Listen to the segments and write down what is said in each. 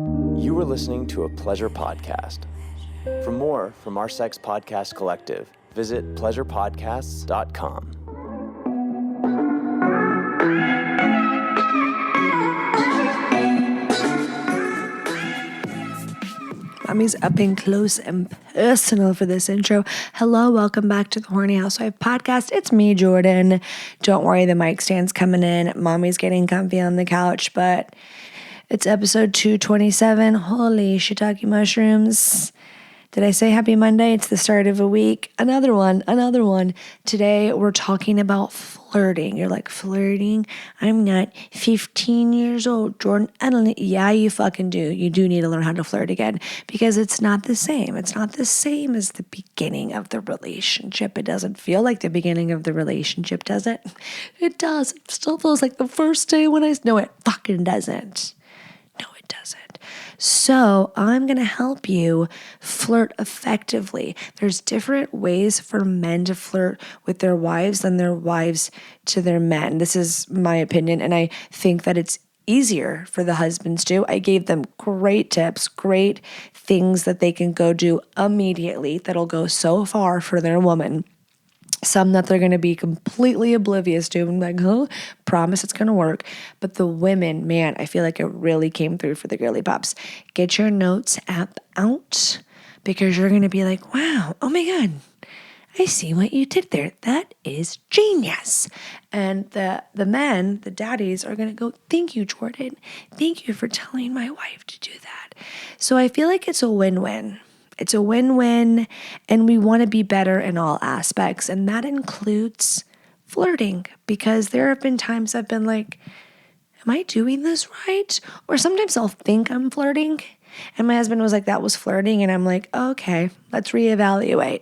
You are listening to a pleasure podcast. For more from our sex podcast collective, visit pleasurepodcasts.com. Mommy's up and close and personal for this intro. Hello, welcome back to the Horny Housewife podcast. It's me, Jordan. Don't worry, the mic stand's coming in. Mommy's getting comfy on the couch, but it's episode 227. Holy shiitake mushrooms. Did I say happy Monday? It's the start of a week. Another one. Today we're talking about flirting. You're like, flirting? I'm not 15 years old, Jordan. I don't. Yeah, you fucking do. You do need to learn how to flirt again because it's not the same. It's not the same as the beginning of the relationship. It doesn't feel like the beginning of the relationship, does it? It does. It still feels like the first day when No, it fucking doesn't. No, it doesn't. So I'm going to help you flirt effectively. There's different ways for men to flirt with their wives than their wives to their men. This is my opinion, and I think that it's easier for the husbands too. I gave them great tips, great things that they can go do immediately that'll go so far for their woman. Some that they're going to be completely oblivious to and like, promise it's going to work. But the women, man, I feel like it really came through for the girly pops. Get your notes app out because you're going to be like, wow, oh my God, I see what you did there. That is genius. And the men, the daddies are going to go, thank you, Jordan. Thank you for telling my wife to do that. So I feel like it's a win-win. It's a win-win, and we want to be better in all aspects, and that includes flirting, because there have been times I've been like, am I doing this right? Or sometimes I'll think I'm flirting, and my husband was like, that was flirting, and I'm like, okay, let's reevaluate.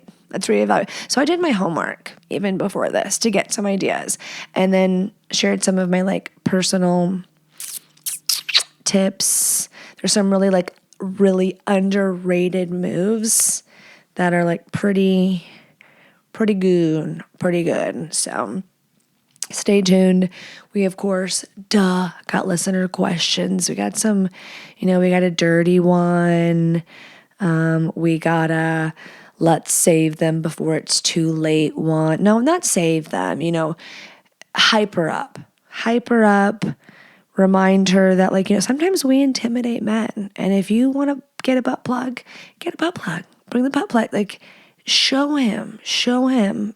So I did my homework even before this to get some ideas, and then shared some of my personal tips. There's some really underrated moves that are pretty good. So stay tuned. We, of course, got listener questions. We got some, we got a dirty one. We got a let's save them before it's too late one. No, not save them, hype her up. Remind her that, sometimes we intimidate men. And if you want to get a butt plug, get a butt plug. Bring the butt plug. Show him.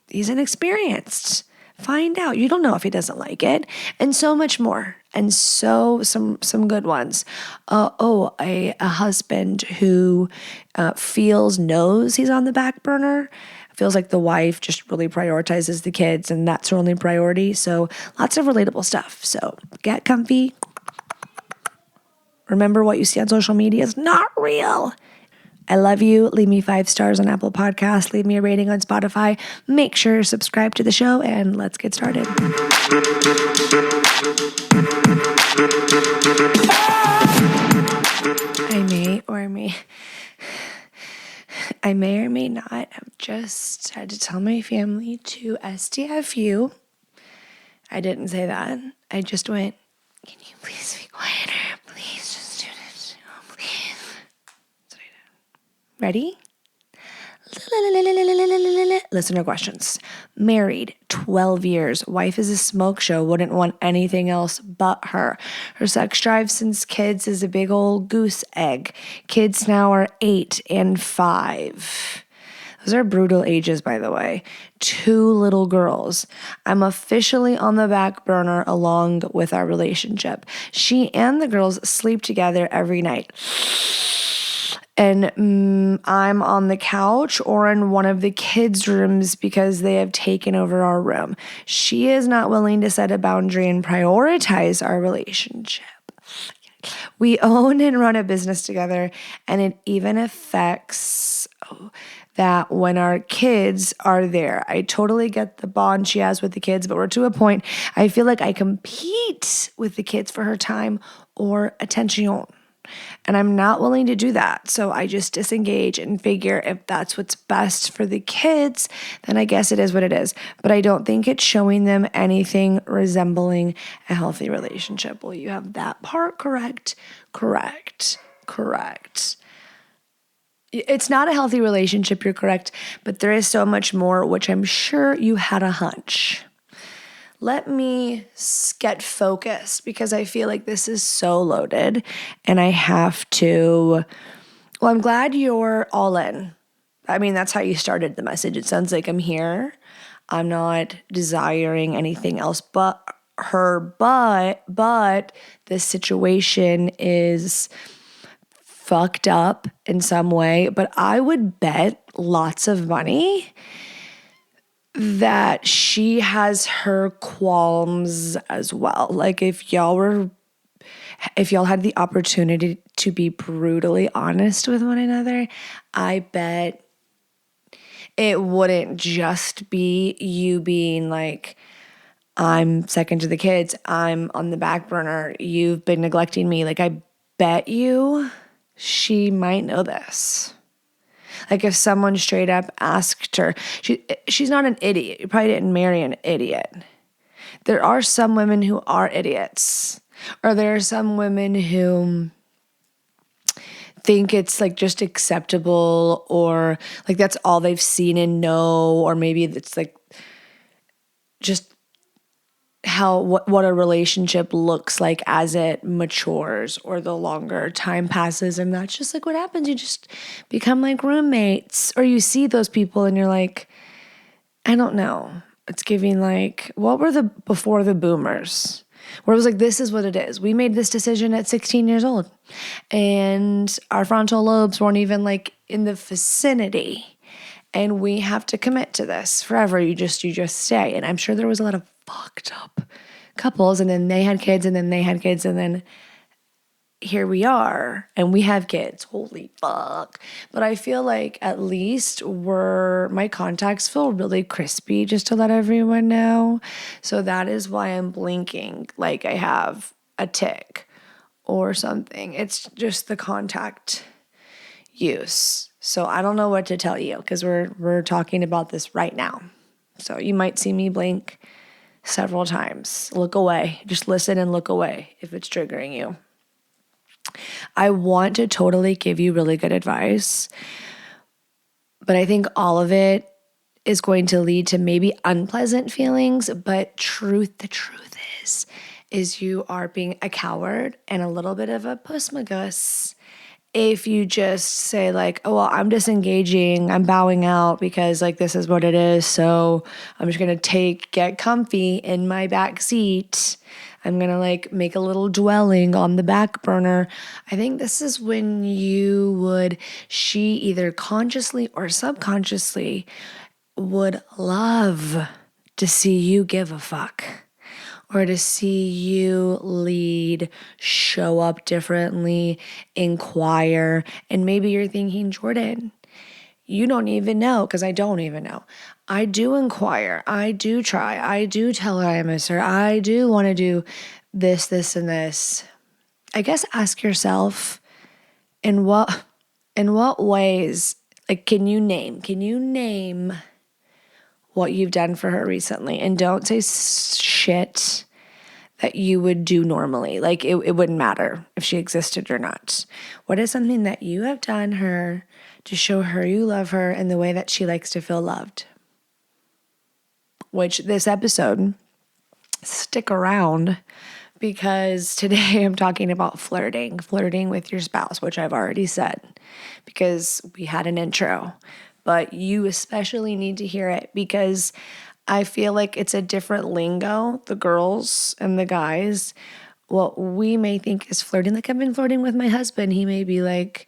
He's inexperienced. Find out. You don't know if he doesn't like it. And so much more. And some good ones. A husband who knows he's on the back burner. Feels like the wife just really prioritizes the kids and that's her only priority. So lots of relatable stuff. So get comfy. Remember, what you see on social media is not real. I love you. Leave me 5 stars on Apple Podcasts. Leave me a rating on Spotify. Make sure to subscribe to the show and let's get started. I may or may not have just had to tell my family to STFU. I didn't say that. I just went, can you please be quieter? Please just do this. Oh, please. That's what I did. Ready? Listener questions. Married, 12 years. Wife is a smoke show. Wouldn't want anything else but her. Her sex drive since kids is a big old goose egg. Kids now are 8 and 5. Those are brutal ages, by the way. 2 little girls. I'm officially on the back burner along with our relationship. She and the girls sleep together every night. And I'm on the couch or in one of the kids' rooms because they have taken over our room. She is not willing to set a boundary and prioritize our relationship. We own and run a business together, and it even affects that when our kids are there. I totally get the bond she has with the kids, but we're to a point I feel like I compete with the kids for her time or attention. And I'm not willing to do that. So I just disengage and figure if that's what's best for the kids, then I guess it is what it is. But I don't think it's showing them anything resembling a healthy relationship. Well, you have that part correct. Correct. It's not a healthy relationship, you're correct, but there is so much more, which I'm sure you had a hunch. Let me get focused because I feel like this is so loaded and I have to. Well, I'm glad you're all in. I mean, that's how you started the message. It sounds like I'm here. I'm not desiring anything else but her, but this situation is fucked up in some way. But I would bet lots of money that she has her qualms as well. Like if y'all had the opportunity to be brutally honest with one another, I bet it wouldn't just be you being like, I'm second to the kids, I'm on the back burner, you've been neglecting me. Like I bet you she might know this. Like if someone straight up asked her, she's not an idiot. You probably didn't marry an idiot. There are some women who are idiots. Or there are some women who think it's like just acceptable or like that's all they've seen and know, or maybe it's like just what a relationship looks like as it matures or the longer time passes. And that's just like what happens. You just become like roommates, or you see those people and you're like, I don't know. It's giving like, what were the before the boomers? Where it was like, this is what it is. We made this decision at 16 years old and our frontal lobes weren't even like in the vicinity. And we have to commit to this forever. You just stay. And I'm sure there was a lot of fucked up couples, and then they had kids, and then they had kids, and then here we are, and we have kids. Holy fuck. But I feel like at least my contacts feel really crispy, just to let everyone know. So that is why I'm blinking like I have a tick or something. It's just the contact use. So I don't know what to tell you because we're talking about this right now. So you might see me blink several times. Look away. Just listen and look away if it's triggering you. I want to totally give you really good advice, but I think all of it is going to lead to maybe unpleasant feelings, but the truth is you are being a coward and a little bit of a pussmagus if you just say like, oh, well, I'm disengaging, I'm bowing out because like this is what it is. So I'm just going to get comfy in my back seat. I'm going to like make a little dwelling on the back burner. I think this is when she either consciously or subconsciously would love to see you give a fuck. Or to see you lead, show up differently, inquire. And maybe you're thinking, Jordan, you don't even know, because I don't even know. I do inquire. I do try. I do tell her I miss her. I do want to do this, and this. I guess ask yourself, in what ways, like, can you name what you've done for her recently? And don't say shit that you would do normally. Like it wouldn't matter if she existed or not. What is something that you have done her to show her you love her in the way that she likes to feel loved? Which this episode, stick around, because today I'm talking about flirting with your spouse, which I've already said because we had an intro. But you especially need to hear it because I feel like it's a different lingo, the girls and the guys. What we may think is flirting, like I've been flirting with my husband. He may be like,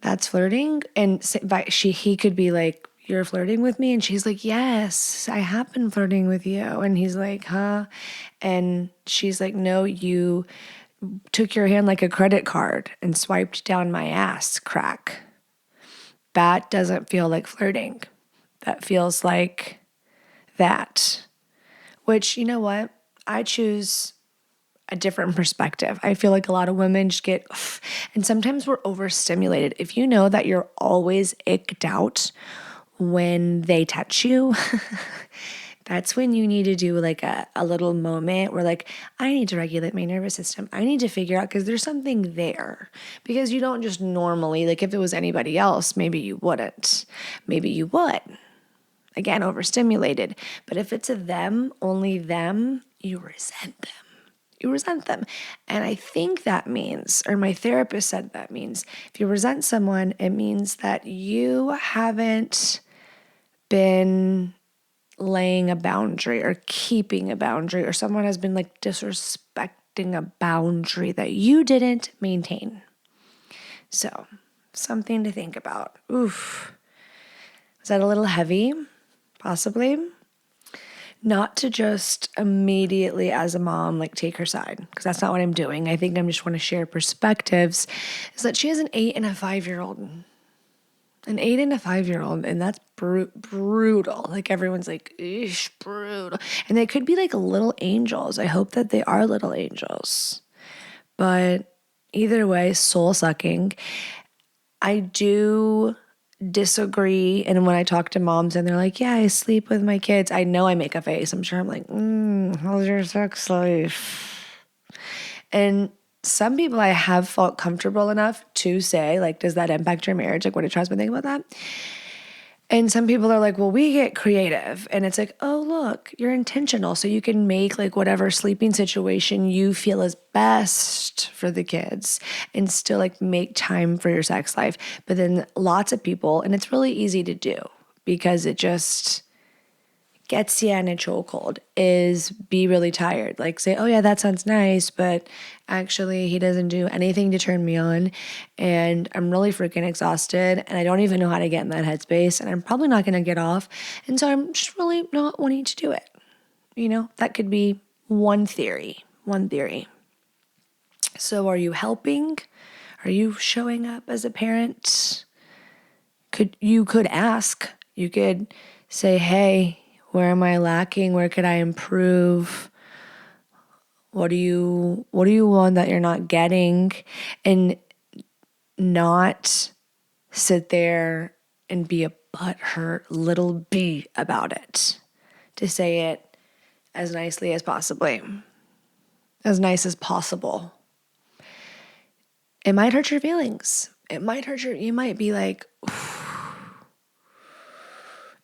that's flirting. And he could be like, you're flirting with me? And she's like, yes, I have been flirting with you. And he's like, huh? And she's like, no, you took your hand like a credit card and swiped down my ass crack. That doesn't feel like flirting. That feels like that. Which, you know what? I choose a different perspective. I feel like a lot of women just get, and sometimes we're overstimulated. If you know that you're always icked out when they touch you, that's when you need to do like a little moment where like, I need to regulate my nervous system. I need to figure out, because there's something there. Because you don't just normally, like if it was anybody else, maybe you wouldn't. Maybe you would. Again, overstimulated. But if it's a them, only them, you resent them. You resent them. And I think that means, or my therapist said that means, if you resent someone, it means that you haven't been laying a boundary or keeping a boundary, or someone has been like disrespecting a boundary that you didn't maintain. So, something to think about. Oof. Is that a little heavy? Possibly. Not to just immediately as a mom, like take her side, because that's not what I'm doing. I think I just want to share perspectives, is that she has an 8 and a 5-year-old. An 8 and a 5-year-old, and that's brutal. Like everyone's like, ish, brutal. And they could be like little angels. I hope that they are little angels. But either way, soul sucking. I do disagree. And when I talk to moms and they're like, yeah, I sleep with my kids, I know I make a face. I'm sure I'm like, how's your sex life? And some people I have felt comfortable enough to say, like, does that impact your marriage? Like, what did your husband think about that? And some people are like, well, we get creative. And it's like, oh, look, you're intentional. So you can make like whatever sleeping situation you feel is best for the kids and still like make time for your sex life. But then lots of people, and it's really easy to do because it just gets you in a chokehold, is be really tired. Like say, oh yeah, that sounds nice, but actually he doesn't do anything to turn me on and I'm really freaking exhausted and I don't even know how to get in that headspace and I'm probably not going to get off. And so I'm just really not wanting to do it. You know, that could be one theory. So are you helping? Are you showing up as a parent? You could ask. You could say, hey, where am I lacking? Where could I improve? What do you want that you're not getting? And not sit there and be a butthurt little bee about it. To say it as nicely as possibly. As nice as possible. It might hurt your feelings. It might hurt you might be like,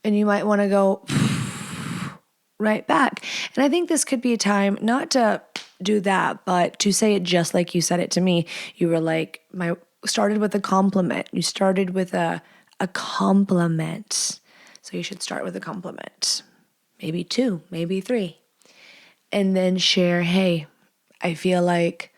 and you might want to go right back. And I think this could be a time not to do that, but to say it just like you said it to me. You were like, started with a compliment. You started with a compliment. So you should start with a compliment. Maybe 2, maybe 3. And then share, hey, I feel like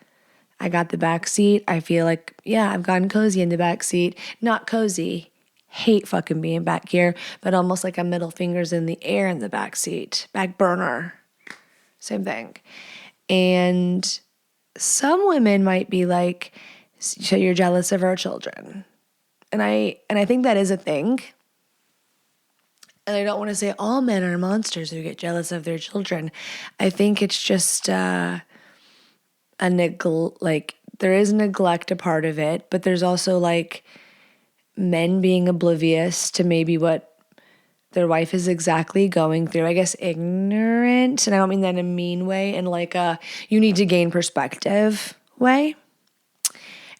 I got the back seat. I feel like, yeah, I've gotten cozy in the back seat. Not cozy. Hate fucking being back here, but almost like a middle fingers in the air in the back seat. Back burner. Same thing. And some women might be like, so you're jealous of our children. And I think that is a thing. And I don't want to say all men are monsters who get jealous of their children. I think it's just there is neglect a part of it, but there's also like men being oblivious to maybe what their wife is exactly going through. I guess ignorant, and I don't mean that in a mean way, in like a you need to gain perspective way.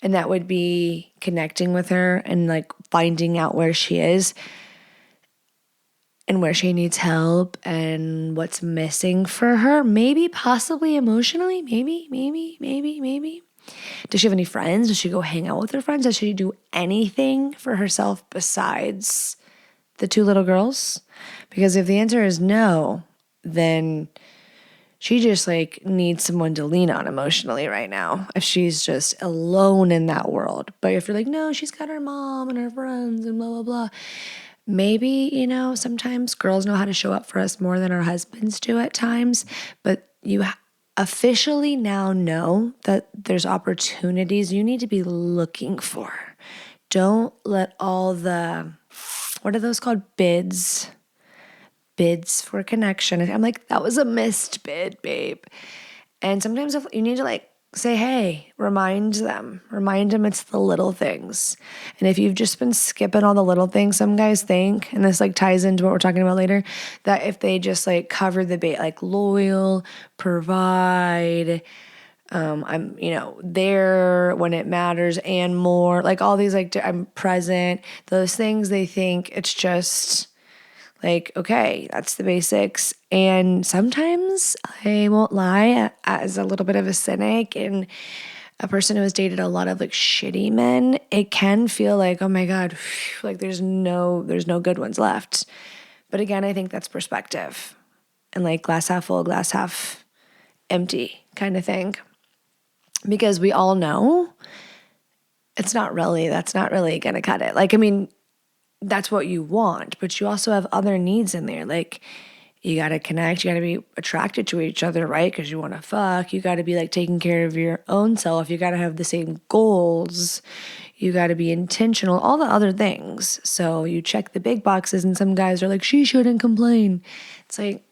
And that would be connecting with her and like finding out where she is and where she needs help and what's missing for her. Maybe, possibly emotionally, maybe. Does she have any friends? Does she go hang out with her friends? Does she do anything for herself besides the 2 little girls? Because if the answer is no, then she just like needs someone to lean on emotionally right now if she's just alone in that world. But if you're like, no, she's got her mom and her friends and blah, blah, blah. Maybe, sometimes girls know how to show up for us more than our husbands do at times. But you officially now know that there's opportunities you need to be looking for. Don't let all the, what are those called? Bids for connection. I'm like, that was a missed bid, babe. And sometimes you need to like say, hey, remind them it's the little things. And if you've just been skipping all the little things, some guys think, and this like ties into what we're talking about later, that if they just like cover the bait, like loyal, provide, I'm, there when it matters and more, like all these, like I'm present, those things, they think it's just like, okay, that's the basics. And sometimes, I won't lie, as a little bit of a cynic and a person who has dated a lot of like shitty men, it can feel like, oh my God, like there's no good ones left. But again, I think that's perspective and like glass half full, glass half empty kind of thing. Because we all know that's not really going to cut it. Like, I mean, that's what you want, but you also have other needs in there. Like, you got to connect, you got to be attracted to each other, right? Because you want to fuck. You got to be like taking care of your own self. You got to have the same goals. You got to be intentional, all the other things. So you check the big boxes, and some guys are like, she shouldn't complain. It's like,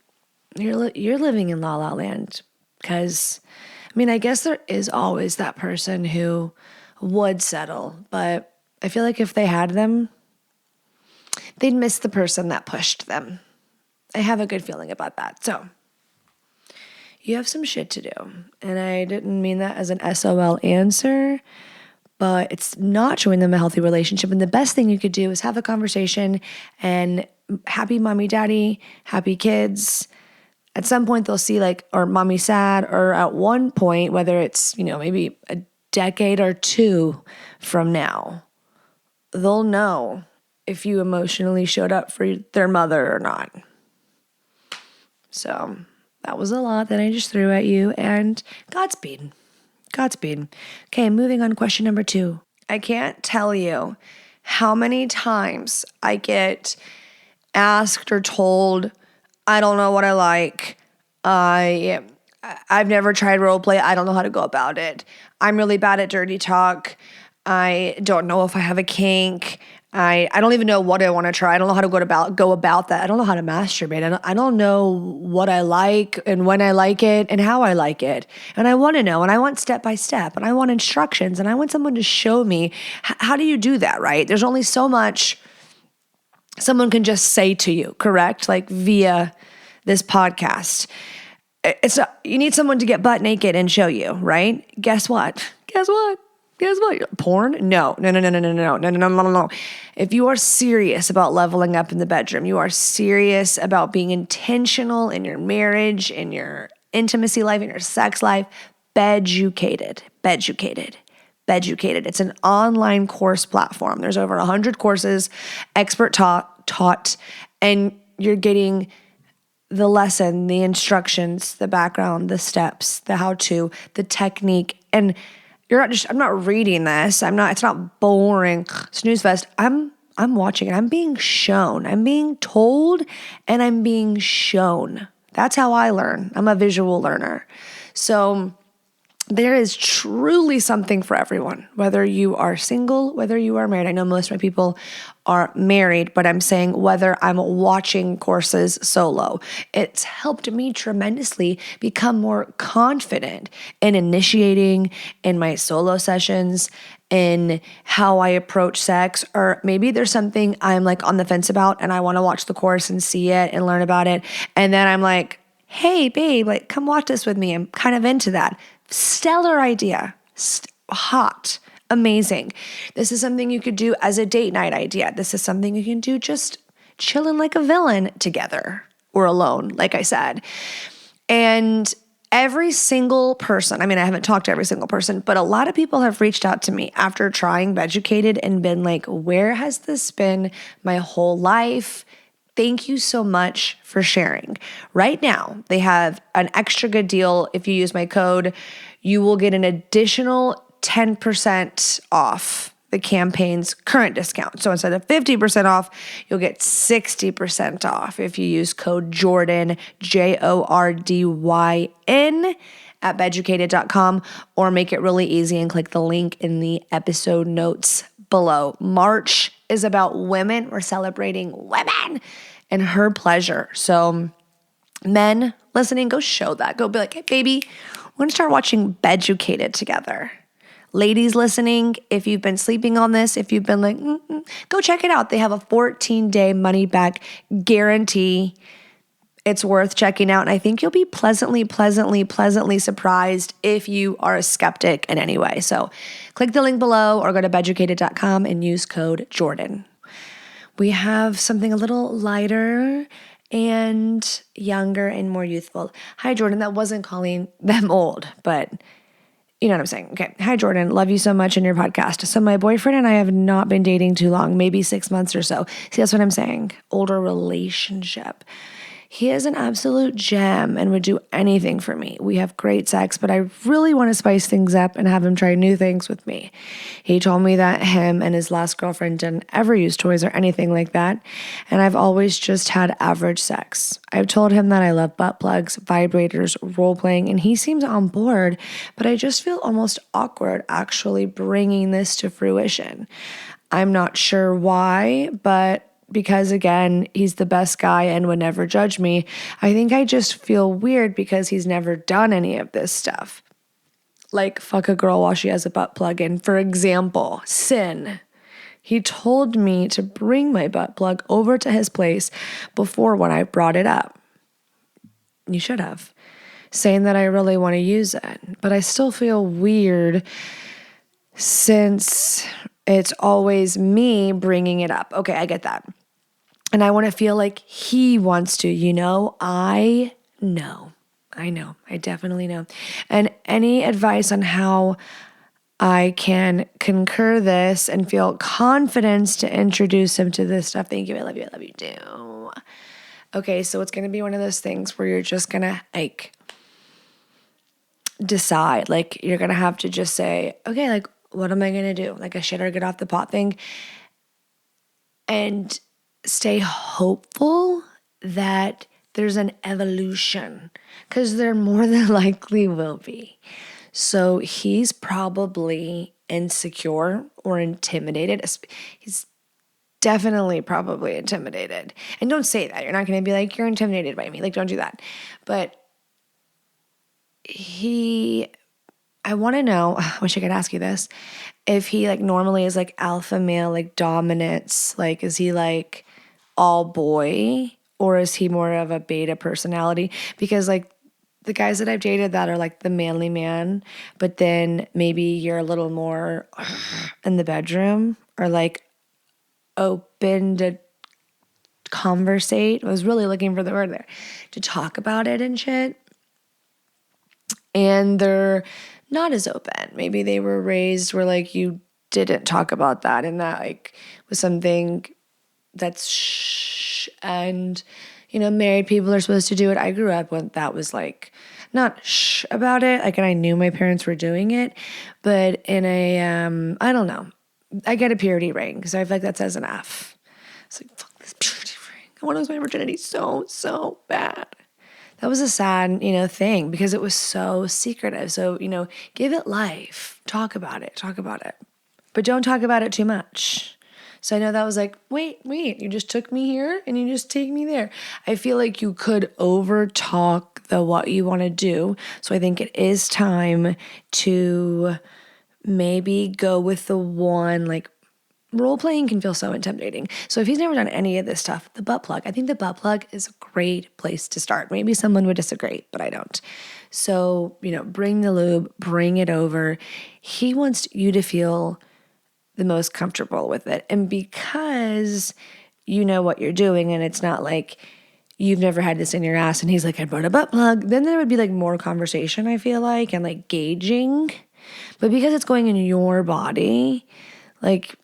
you're living in La La Land. Because, I mean, I guess there is always that person who would settle, but I feel like if they had them, they'd miss the person that pushed them. I have a good feeling about that. So you have some shit to do. And I didn't mean that as an SOL answer, but it's not showing them a healthy relationship. And the best thing you could do is have a conversation and happy mommy, daddy, happy kids. At some point they'll see like, or mommy sad, or at one point, whether it's, maybe a decade or two from now, they'll know if you emotionally showed up for their mother or not. So that was a lot that I just threw at you, and Godspeed. Okay, moving on. Question number 2. I can't tell you how many times I get asked or told, I don't know what I like. I've never tried role play. I don't know how to go about it. I'm really bad at dirty talk. I don't know if I have a kink. I don't even know what I want to try. I don't know how to go about that. I don't know how to masturbate. I don't know what I like and when I like it and how I like it. And I want to know, and I want step by step, and I want instructions, and I want someone to show me how do you do that, right? There's only so much someone can just say to you, correct? Like via this podcast. You need someone to get butt naked and show you, right? Guess what? Porn? No. If you are serious about leveling up in the bedroom, you are serious about being intentional in your marriage, in your intimacy life, in your sex life, Beducated. It's an online course platform. There's over 100 courses, expert taught, and you're getting the lesson, the instructions, the background, the steps, the how-to, the technique, and I'm not reading this. It's not boring snooze fest. I'm watching it. I'm being shown. I'm being told, and I'm being shown. That's how I learn. I'm a visual learner. So there is truly something for everyone, whether you are single, whether you are married. I know most of my people are married, but I'm saying whether I'm watching courses solo. It's helped me tremendously become more confident in initiating in my solo sessions, in how I approach sex, or maybe there's something I'm like on the fence about and I want to watch the course and see it and learn about it. And then I'm like, hey, babe, like come watch this with me. I'm kind of into that. Stellar idea. Hot. Amazing. This is something you could do as a date night idea. This is something you can do just chilling like a villain together or alone, like I said. And every single person, I haven't talked to every single person, but a lot of people have reached out to me after trying Beducated and been like, where has this been my whole life? Thank you so much for sharing. Right now, they have an extra good deal. If you use my code, you will get an additional 10% off the campaign's current discount. So instead of 50% off, you'll get 60% off if you use code Jordan, JORDYN at beducated.com, or make it really easy and click the link in the episode notes below. March is about women. We're celebrating women and her pleasure. So men listening, go show that. Go be like, hey, baby, We're going to start watching Beducated together. Ladies listening, if you've been sleeping on this, if you've been like, go check it out. They have a 14-day money-back guarantee. It's worth checking out. And I think you'll be pleasantly surprised if you are a skeptic in any way. So click the link below or go to beducated.com and use code Jordan. We have something a little lighter and younger and more youthful. Hi, Jordan. That wasn't calling them old, but you know what I'm saying. Okay. Hi, Jordan. Love you so much in your podcast. So my boyfriend and I have not been dating too long, maybe 6 months or so. See, that's what I'm saying. Older relationship. He is an absolute gem and would do anything for me. We have great sex, but I really want to spice things up and have him try new things with me. He told me that him and his last girlfriend didn't ever use toys or anything like that, and I've always just had average sex. I've told him that I love butt plugs, vibrators, role-playing, and he seems on board, but I just feel almost awkward actually bringing this to fruition. I'm not sure why, but because again, he's the best guy and would never judge me, I think I just feel weird because he's never done any of this stuff. Like fuck a girl while she has a butt plug in, for example, sin. He told me to bring my butt plug over to his place before when I brought it up. You should have. Saying that I really want to use it, but I still feel weird since it's always me bringing it up. Okay, I get that. And I want to feel like he wants to, I know. I definitely know. And any advice on how I can concur this and feel confidence to introduce him to this stuff? Thank you. I love you too. Okay, so it's going to be one of those things where you're just going to decide. Like you're going to have to just say, okay, like what am I going to do? Like a shit or get off the pot thing. And stay hopeful that there's an evolution, because there more than likely will be. So he's probably insecure or intimidated. He's definitely probably intimidated. And don't say that. You're not going to be like, you're intimidated by me. Like, don't do that. But I want to know, I wish I could ask you this, if he like normally is like alpha male, like dominance, like is he like all boy or is he more of a beta personality? Because like the guys that I've dated that are like the manly man, but then maybe you're a little more in the bedroom or like open to conversate. I was really looking for the word there, to talk about it and shit. And they're not as open. Maybe they were raised where like you didn't talk about that and that like was something that's shh, and married people are supposed to do it. I grew up when that was like not shh about it, like, and I knew my parents were doing it, but in a I don't know, I get a purity ring because I feel like that says enough. It's like, fuck this purity ring, I want to lose my virginity so bad. That was a sad, thing because it was so secretive. So, give it life. Talk about it. But don't talk about it too much. So I know that was like, wait, you just took me here and you just take me there. I feel like you could over talk what you want to do. So I think it is time to maybe go with the one, like, role playing can feel so intimidating. So if he's never done any of this stuff, the butt plug, I think the butt plug is a great place to start. Maybe someone would disagree, but I don't. So, bring the lube, bring it over. He wants you to feel the most comfortable with it. And because you know what you're doing and it's not like you've never had this in your ass and he's like, I brought a butt plug, then there would be like more conversation, I feel like, and like gauging. But because it's going in your body, like,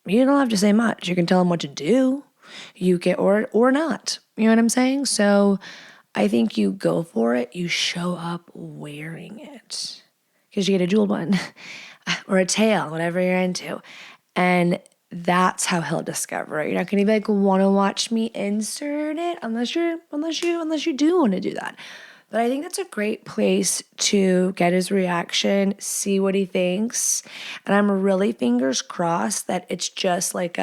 you don't have to say much. You can tell him what to do. You can, or not. You know what I'm saying? So I think you go for it. You show up wearing it because you get a jeweled one or a tail, whatever you're into. And that's how he'll discover it. You're not going to be like, want to watch me insert it unless you do want to do that. But I think that's a great place to get his reaction, see what he thinks. And I'm really fingers crossed that it's just like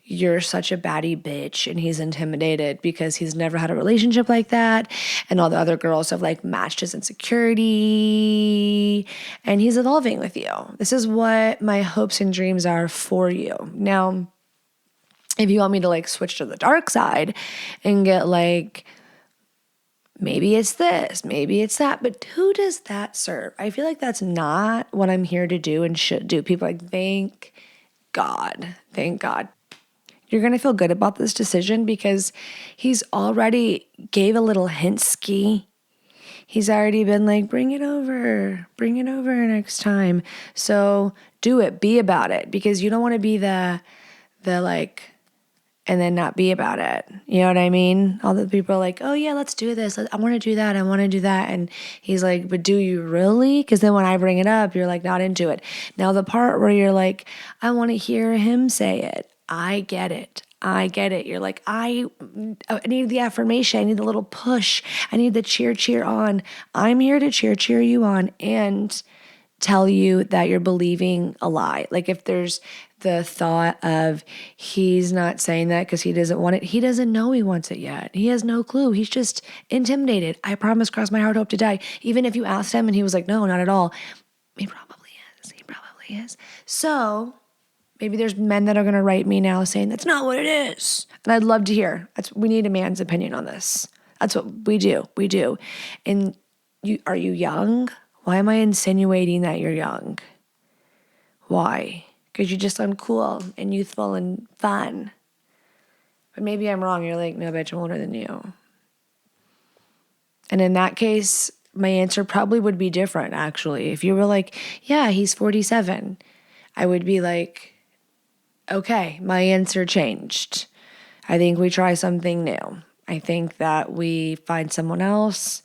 you're such a baddie bitch and he's intimidated because he's never had a relationship like that. And all the other girls have like matched his insecurity and he's evolving with you. This is what my hopes and dreams are for you. Now, if you want me to like switch to the dark side and get like, maybe it's this, maybe it's that, but who does that serve? I feel like that's not what I'm here to do and should do. People are like, thank God. You're going to feel good about this decision because he's already gave a little hint ski. He's already been like, bring it over next time. So do it, be about it, because you don't want to be the like, and then not be about it. You know what I mean? All the people are like, oh yeah, let's do this. I want to do that. And he's like, but do you really? Because then when I bring it up, you're like not into it. Now the part where you're like, I want to hear him say it. I get it. You're like, I need the affirmation. I need the little push. I need the cheer on. I'm here to cheer you on and tell you that you're believing a lie. Like if there's the thought of he's not saying that because he doesn't want it. He doesn't know he wants it yet. He has no clue. He's just intimidated. I promise, cross my heart, hope to die. Even if you asked him and he was like, no, not at all. He probably is. So maybe there's men that are going to write me now saying that's not what it is. And I'd love to hear. We need a man's opinion on this. That's what we do. And are you young? Why am I insinuating that you're young? Why? Because you just uncool and youthful and fun. But maybe I'm wrong. You're like, no, bitch, I'm older than you. And in that case, my answer probably would be different, actually. If you were like, yeah, he's 47, I would be like, okay, my answer changed. I think we try something new. I think that we find someone else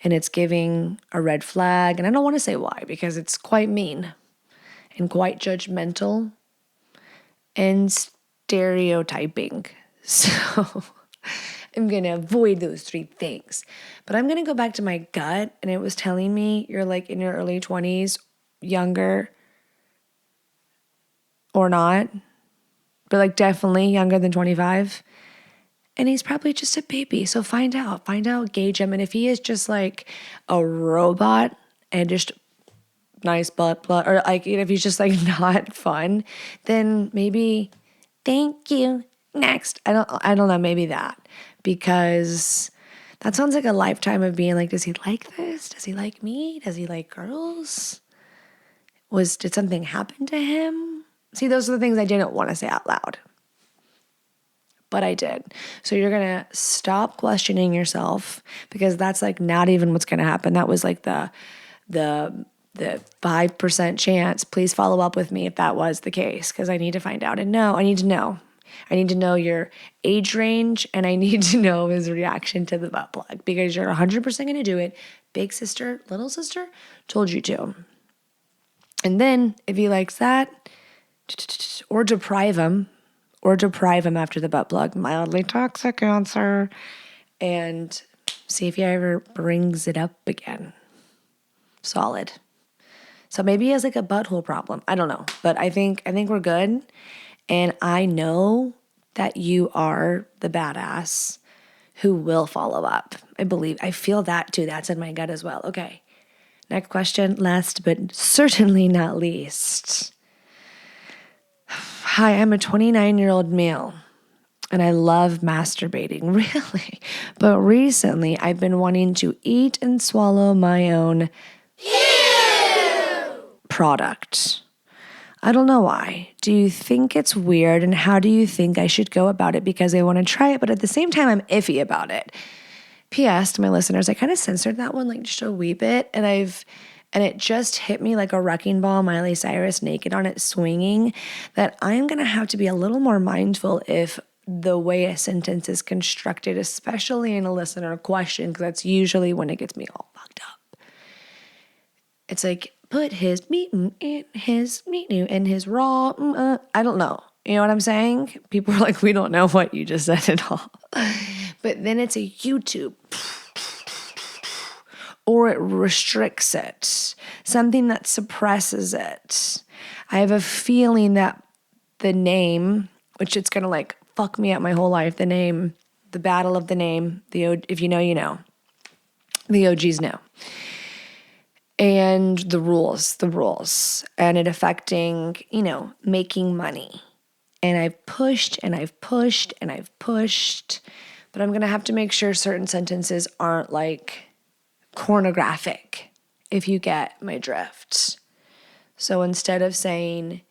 and it's giving a red flag. And I don't want to say why because it's quite mean and quite judgmental and stereotyping. So I'm going to avoid those three things. But I'm going to go back to my gut, and it was telling me you're like in your early 20s, younger or not, but like definitely younger than 25. And he's probably just a baby. So find out, gauge him. And if he is just like a robot and just nice butt, or like if he's just like not fun, then maybe thank you. Next. I don't know, maybe that. Because that sounds like a lifetime of being like, does he like this? Does he like me? Does he like girls? Did something happen to him? See, those are the things I didn't want to say out loud. But I did. So you're going to stop questioning yourself because that's like not even what's going to happen. That was like the 5% chance. Please follow up with me if that was the case because I need to find out and know. I need to know. I need to know your age range and I need to know his reaction to the butt plug because you're 100% going to do it. Big sister, little sister told you to. And then if he likes that, or deprive him after the butt plug, mildly toxic answer, and see if he ever brings it up again. Solid. So maybe he has like a butthole problem. I don't know, but I think we're good. And I know that you are the badass who will follow up. I feel that too. That's in my gut as well. Okay. Next question, last but certainly not least. Hi, I'm a 29-year-old male and I love masturbating, really. But recently I've been wanting to eat and swallow my own product. I don't know why. Do you think it's weird and how do you think I should go about it? Because I want to try it, but at the same time, I'm iffy about it. P.S. to my listeners, I kind of censored that one like just a wee bit and it just hit me like a wrecking ball, Miley Cyrus naked on it swinging, that I'm going to have to be a little more mindful if the way a sentence is constructed, especially in a listener question, because that's usually when it gets me all fucked up. It's like, put his meat in his meat in his raw, I don't know. You know what I'm saying? People are like, we don't know what you just said at all. But then it's a YouTube. or it restricts it, something that suppresses it. I have a feeling that the name, which it's going to like fuck me up my whole life, the name, the battle of the name, if you know, you know. The OGs know. And the rules, and it affecting, making money. And I've pushed and I've pushed and I've pushed, but I'm going to have to make sure certain sentences aren't like pornographic, if you get my drift. So instead of saying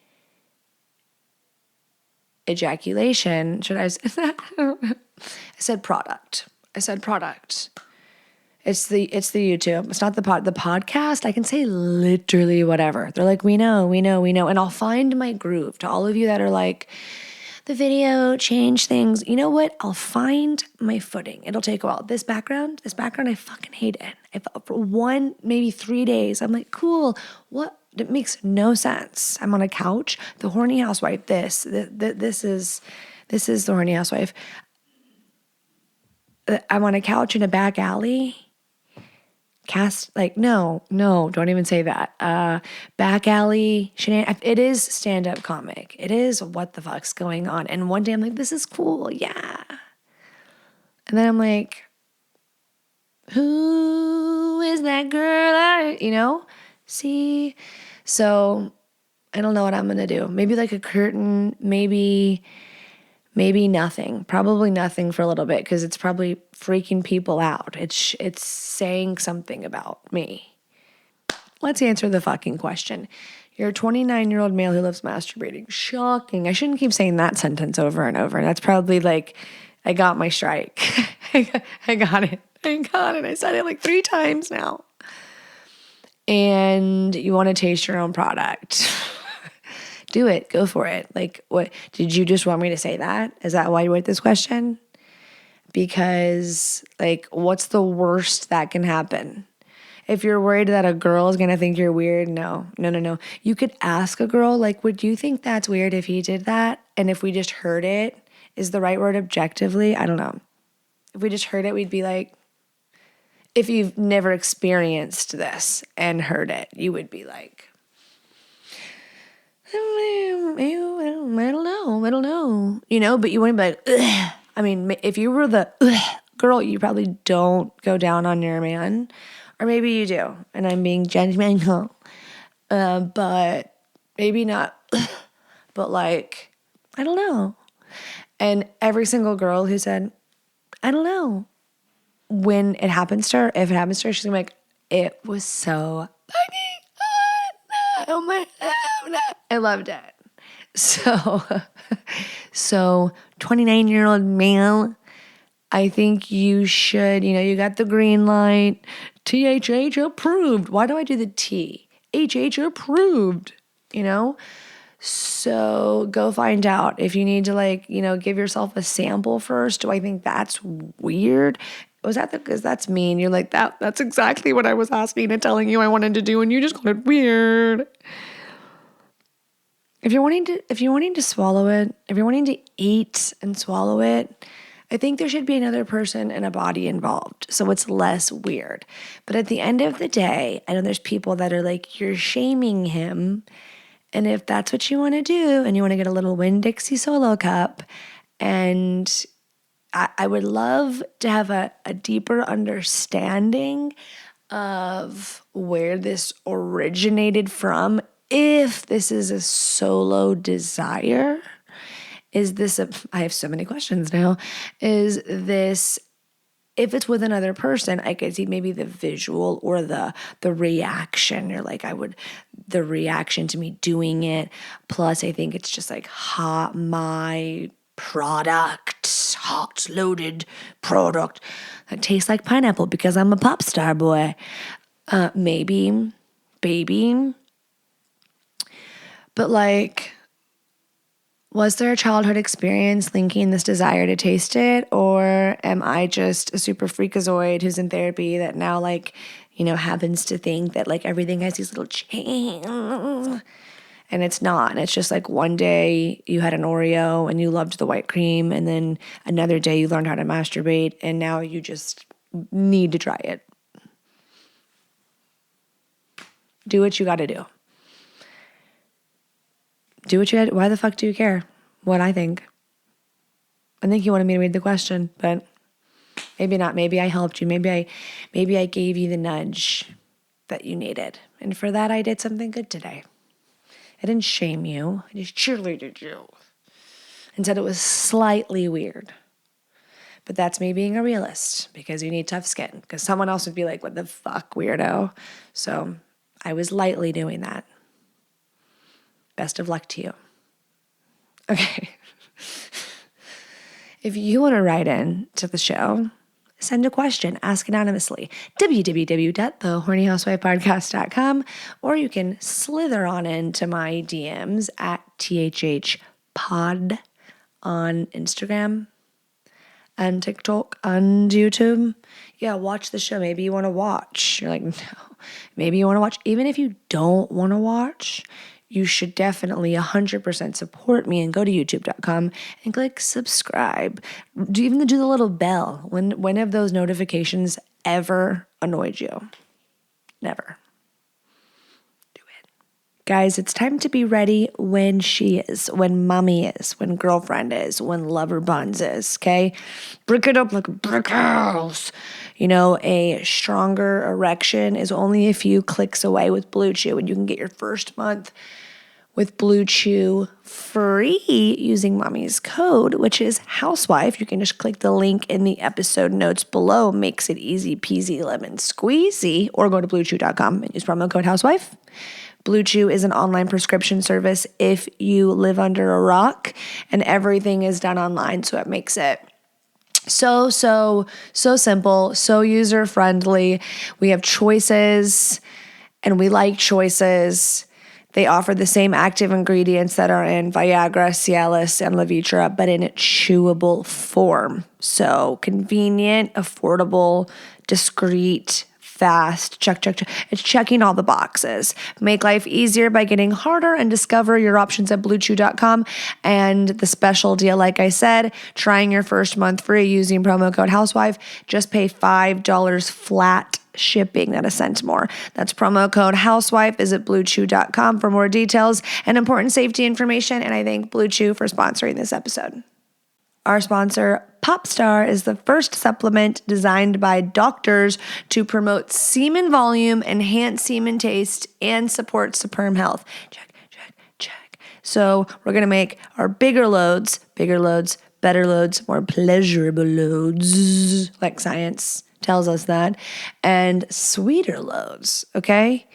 ejaculation, should I say that? I said product. It's the YouTube. It's not the podcast. I can say literally whatever. They're like, we know. And I'll find my groove. To all of you that are like, the video changed things. You know what? I'll find my footing. It'll take a while. This background, I fucking hate it. For 1, maybe 3 days, I'm like, cool. What? It makes no sense. I'm on a couch. The horny housewife. This is the horny housewife. I'm on a couch in a back alley. No, don't even say that. Back alley, it is stand-up comic. It is what the fuck's going on. And one day I'm like, this is cool, yeah. And then I'm like, who is that girl? See? So I don't know what I'm going to do. Maybe like a curtain, maybe nothing. Probably nothing for a little bit because it's probably freaking people out. It's saying something about me. Let's answer the fucking question. You're a 29-year-old male who loves masturbating. Shocking. I shouldn't keep saying that sentence over and over. That's probably like, I got my strike. I got it. I said it like 3 times now. And you want to taste your own product. Do it. Go for it. Like, what? Did you just want me to say that? Is that why you wrote this question? Because, like, what's the worst that can happen? If you're worried that a girl is going to think you're weird, no. You could ask a girl, like, would you think that's weird if he did that? And if we just heard it, is the right word objectively? I don't know. If we just heard it, we'd be like, if you've never experienced this and heard it, you would be like, I don't know. But you wouldn't be like, ugh. I mean, if you were the girl, you probably don't go down on your man. Or maybe you do, and I'm being judgmental. But maybe not. But like, I don't know. And every single girl who said, I don't know, when it happens to her, if it happens to her, she's gonna be like, it was so fucking hot. Oh my God. I loved it. So 29-year-old male, I think you should, you got the green light, THH approved. Why do I do the T? HH approved, So go find out. If you need to give yourself a sample first, do I think that's weird? Because that's mean. You're like, that's exactly what I was asking and telling you I wanted to do, and you just called it weird. If you're wanting to swallow it, if you're wanting to eat and swallow it, I think there should be another person and a body involved, so it's less weird. But at the end of the day, I know there's people that are like, you're shaming him, and if that's what you want to do, and you want to get a little Winn-Dixie Solo cup, and I would love to have a deeper understanding of where this originated from. If this is a solo desire, I have so many questions now. Is this, if it's with another person, I could see maybe the visual or the reaction. You're like, the reaction to me doing it. Plus, I think it's just like my product, hot loaded product that tastes like pineapple because I'm a pop star boy. Maybe, baby. But was there a childhood experience linking this desire to taste it? Or am I just a super freakazoid who's in therapy that now happens to think that everything has these little chains? And it's not. And it's just one day you had an Oreo and you loved the white cream, and then another day you learned how to masturbate and now you just need to try it. Do what you got to do. Do what you got. Why the fuck do you care what I think? I think you wanted me to read the question, but maybe not. Maybe I helped you. Maybe I gave you the nudge that you needed. And for that, I did something good today. I didn't shame you. I just cheerleaded you and said it was slightly weird. But that's me being a realist because you need tough skin. Because someone else would be like, what the fuck, weirdo? So I was lightly doing that. Best of luck to you. Okay. If you want to write in to the show, send a question, ask anonymously, www.thehornyhousewifepodcast.com, or you can slither on into my DMs at THHpod on Instagram and TikTok and YouTube. Yeah, watch the show. Maybe you want to watch. You're like, no. Maybe you want to watch. Even if you don't want to watch, you should definitely 100% support me and go to youtube.com and click subscribe. Even do the little bell. When have those notifications ever annoyed you? Never. Do it. Guys, it's time to be ready when she is, when mommy is, when girlfriend is, when lover buns is, okay? Brick it up like a brick house. You know, a stronger erection is only a few clicks away with Blue Chew, and you can get your first month with Blue Chew free using mommy's code, which is housewife. You can just click the link in the episode notes below. Makes it easy peasy lemon squeezy. Or go to bluechew.com and use promo code housewife. Blue Chew is an online prescription service if you live under a rock, and everything is done online, so it makes it so simple, so user-friendly. We have choices, and we like choices. They offer the same active ingredients that are in Viagra, Cialis, and Levitra, but in a chewable form. So convenient, affordable, discreet, fast, check. It's checking all the boxes. Make life easier by getting harder and discover your options at bluechew.com. And the special deal, like I said, trying your first month free using promo code housewife, just pay $5 flat shipping, not a cent more. That's promo code housewife. Visit bluechew.com for more details and important safety information. And I thank Blue Chew for sponsoring this episode. Our sponsor, Popstar, is the first supplement designed by doctors to promote semen volume, enhance semen taste, and support sperm health. Check. So we're going to make our bigger loads, better loads, more pleasurable loads, like science tells us that, and sweeter loads, okay?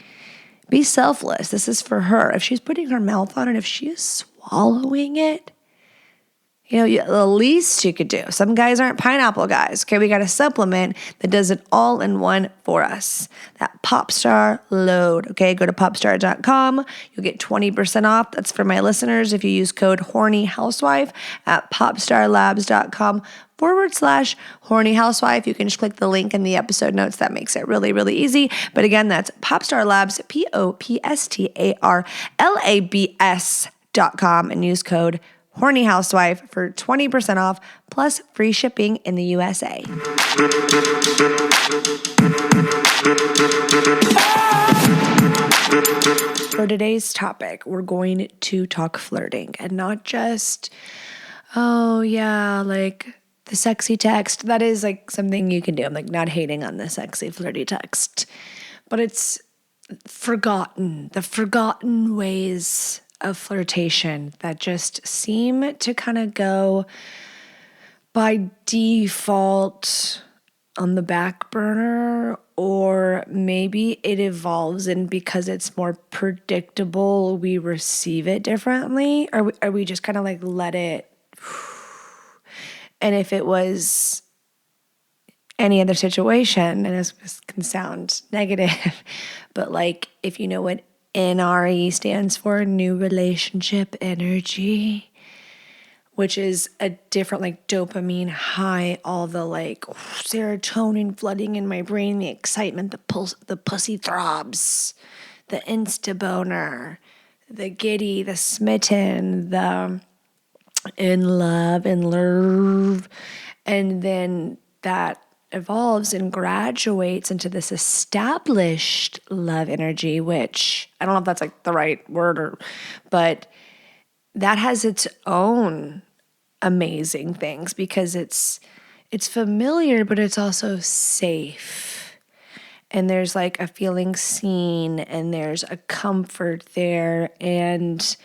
Be selfless. This is for her. If she's putting her mouth on it, if she is swallowing it, you know, the least you could do. Some guys aren't pineapple guys. Okay, we got a supplement that does it all in one for us. That Popstar load. Okay, go to popstar.com. You'll get 20% off. That's for my listeners if you use code HornyHousewife at popstarlabs.com/hornyhousewife. You can just click the link in the episode notes. That makes it really, really easy. But again, that's Popstar Labs, popstarlabs.com, and use code Horny Housewife for 20% off plus free shipping in the USA. For today's topic, we're going to talk flirting, and not just, like the sexy text. That is like something you can do. I'm like not hating on the sexy flirty text, but it's the forgotten ways of flirtation that just seem to kind of go by default on the back burner, or maybe it evolves, and because it's more predictable, we receive it differently, or are we just kind of like let it. And if it was any other situation, and this can sound negative, but like if you know what NRE stands for, new relationship energy, which is a different like dopamine high, all the like serotonin flooding in my brain, the excitement, the pussy throbs, the insta boner, the giddy, the smitten, the in love, and then that evolves and graduates into this established love energy, which I don't know if that's like the right word but that has its own amazing things because it's familiar, but it's also safe. And there's like a feeling seen and there's a comfort there. And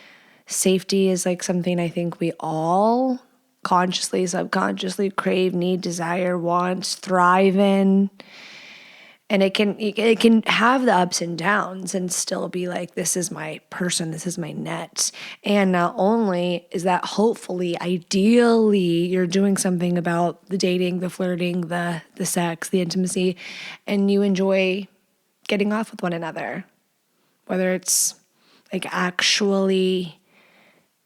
safety is like something I think we all consciously, subconsciously crave, need, desire, want, thrive in. And it can have the ups and downs and still be like, this is my person, this is my net. And not only is that hopefully, ideally, you're doing something about the dating, the flirting, the sex, the intimacy, and you enjoy getting off with one another. Whether it's like actually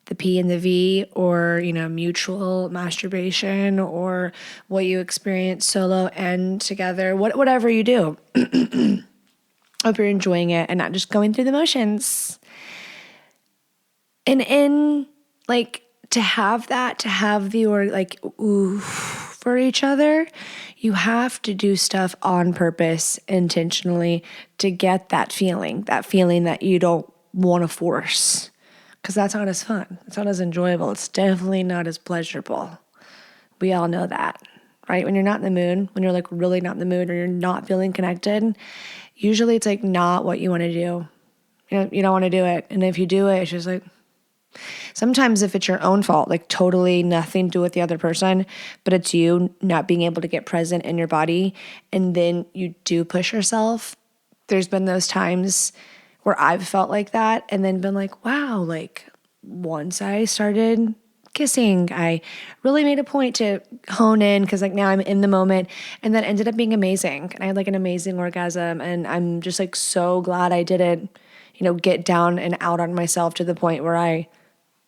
the P and the V, or, mutual masturbation, or what you experience solo and together, whatever you do. Hope you're enjoying it and not just going through the motions. And to have the ooh for each other, you have to do stuff on purpose, intentionally, to get that feeling that you don't want to force. Because that's not as fun. It's not as enjoyable. It's definitely not as pleasurable. We all know that, right? When you're not in the mood, when you're like really not in the mood or you're not feeling connected, usually it's like not what you want to do. You don't want to do it. And if you do it, it's just like, sometimes if it's your own fault, like totally nothing to do with the other person, but it's you not being able to get present in your body, and then you do push yourself. There's been those times where I've felt like that and then been like, wow, like once I started kissing, I really made a point to hone in because like now I'm in the moment, and that ended up being amazing. And I had like an amazing orgasm, and I'm just like so glad I didn't, get down and out on myself to the point where I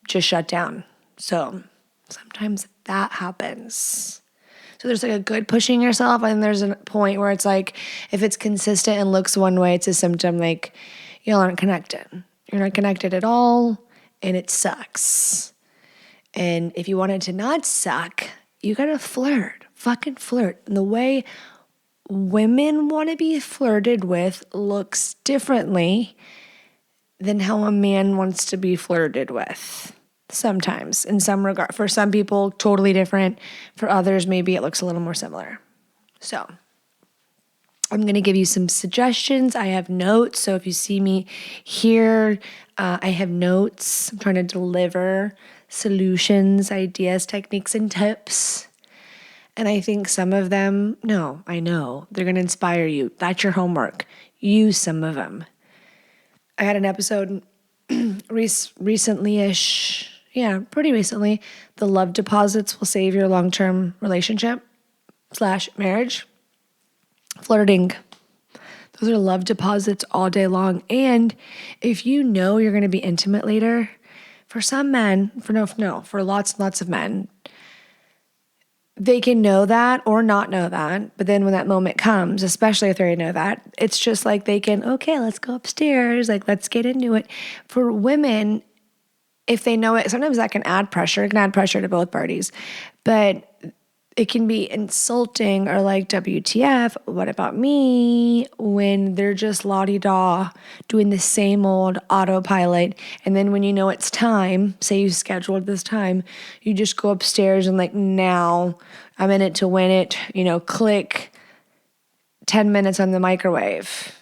just shut down. So sometimes that happens. So there's like a good pushing yourself, and there's a point where it's like, if it's consistent and looks one way, it's a symptom like you aren't connected. You're not connected at all, and it sucks. And if you want it to not suck, you gotta flirt. Fucking flirt. And the way women want to be flirted with looks differently than how a man wants to be flirted with. Sometimes, in some regard. For some people, totally different. For others, maybe it looks a little more similar. So I'm going to give you some suggestions. I have notes. So if you see me here, I have notes. I'm trying to deliver solutions, ideas, techniques, and tips. And I think some of them, I know, they're going to inspire you. That's your homework. Use some of them. I had an episode recently-ish, pretty recently. The love deposits will save your long-term relationship / marriage. Flirting. Those are love deposits all day long. And if you know you're going to be intimate later, for some men, for lots and lots of men, they can know that or not know that. But then when that moment comes, especially if they already know that, it's just like they can, okay, let's go upstairs. Like, let's get into it. For women, if they know it, sometimes that can add pressure. It can add pressure to both parties. But it can be insulting or like, WTF, what about me? When they're just la-di-da doing the same old autopilot. And then when you know it's time, say you scheduled this time, you just go upstairs and like, now I'm in it to win it, click 10 minutes on the microwave.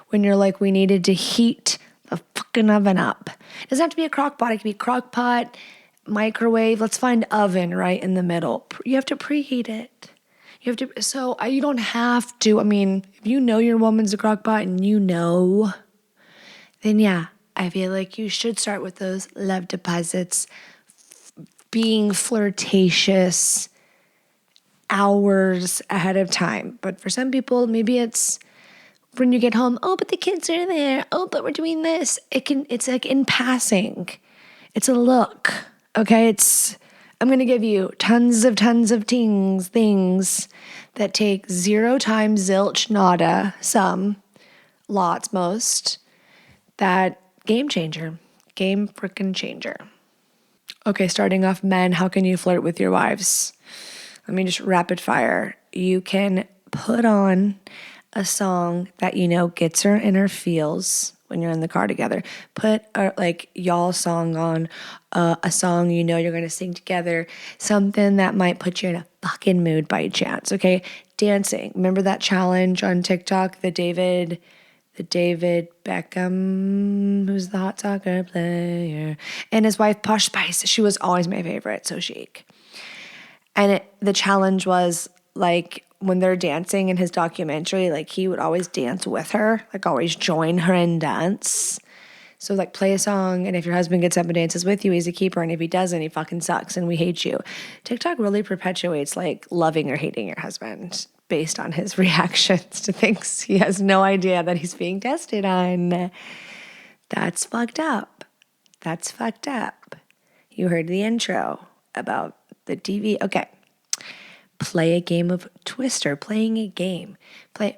When you're like, we needed to heat the fucking oven up. It doesn't have to be a crock pot. It can be crock pot, microwave. Let's find oven right in the middle. You have to preheat it. You don't have to. I mean, if you know your woman's a crock pot and then yeah, I feel like you should start with those love deposits, being flirtatious hours ahead of time. But for some people, maybe it's when you get home, oh, but the kids are there. Oh, but we're doing this. It's like in passing. It's a look. Okay, I'm going to give you tons of things that take 0 times, zilch, nada, some, lots, most, that game freaking changer. Okay, starting off, men, how can you flirt with your wives? Let me just rapid fire. You can put on a song that you know gets her in her feels when you're in the car together. Put like y'all song on, a song you know you're gonna sing together, something that might put you in a fucking mood by chance. Okay, dancing. Remember that challenge on TikTok, the David Beckham, who's the hot soccer player, and his wife Posh Spice. She was always my favorite, so chic. And the challenge was like when they're dancing in his documentary, like he would always dance with her, like always join her in dance. So like play a song, and if your husband gets up and dances with you, he's a keeper, and if he doesn't, he fucking sucks and we hate you. TikTok really perpetuates like loving or hating your husband based on his reactions to things he has no idea that he's being tested on. That's fucked up. That's fucked up. You heard the intro about the TV. Okay. Play a game of Twister, playing a game.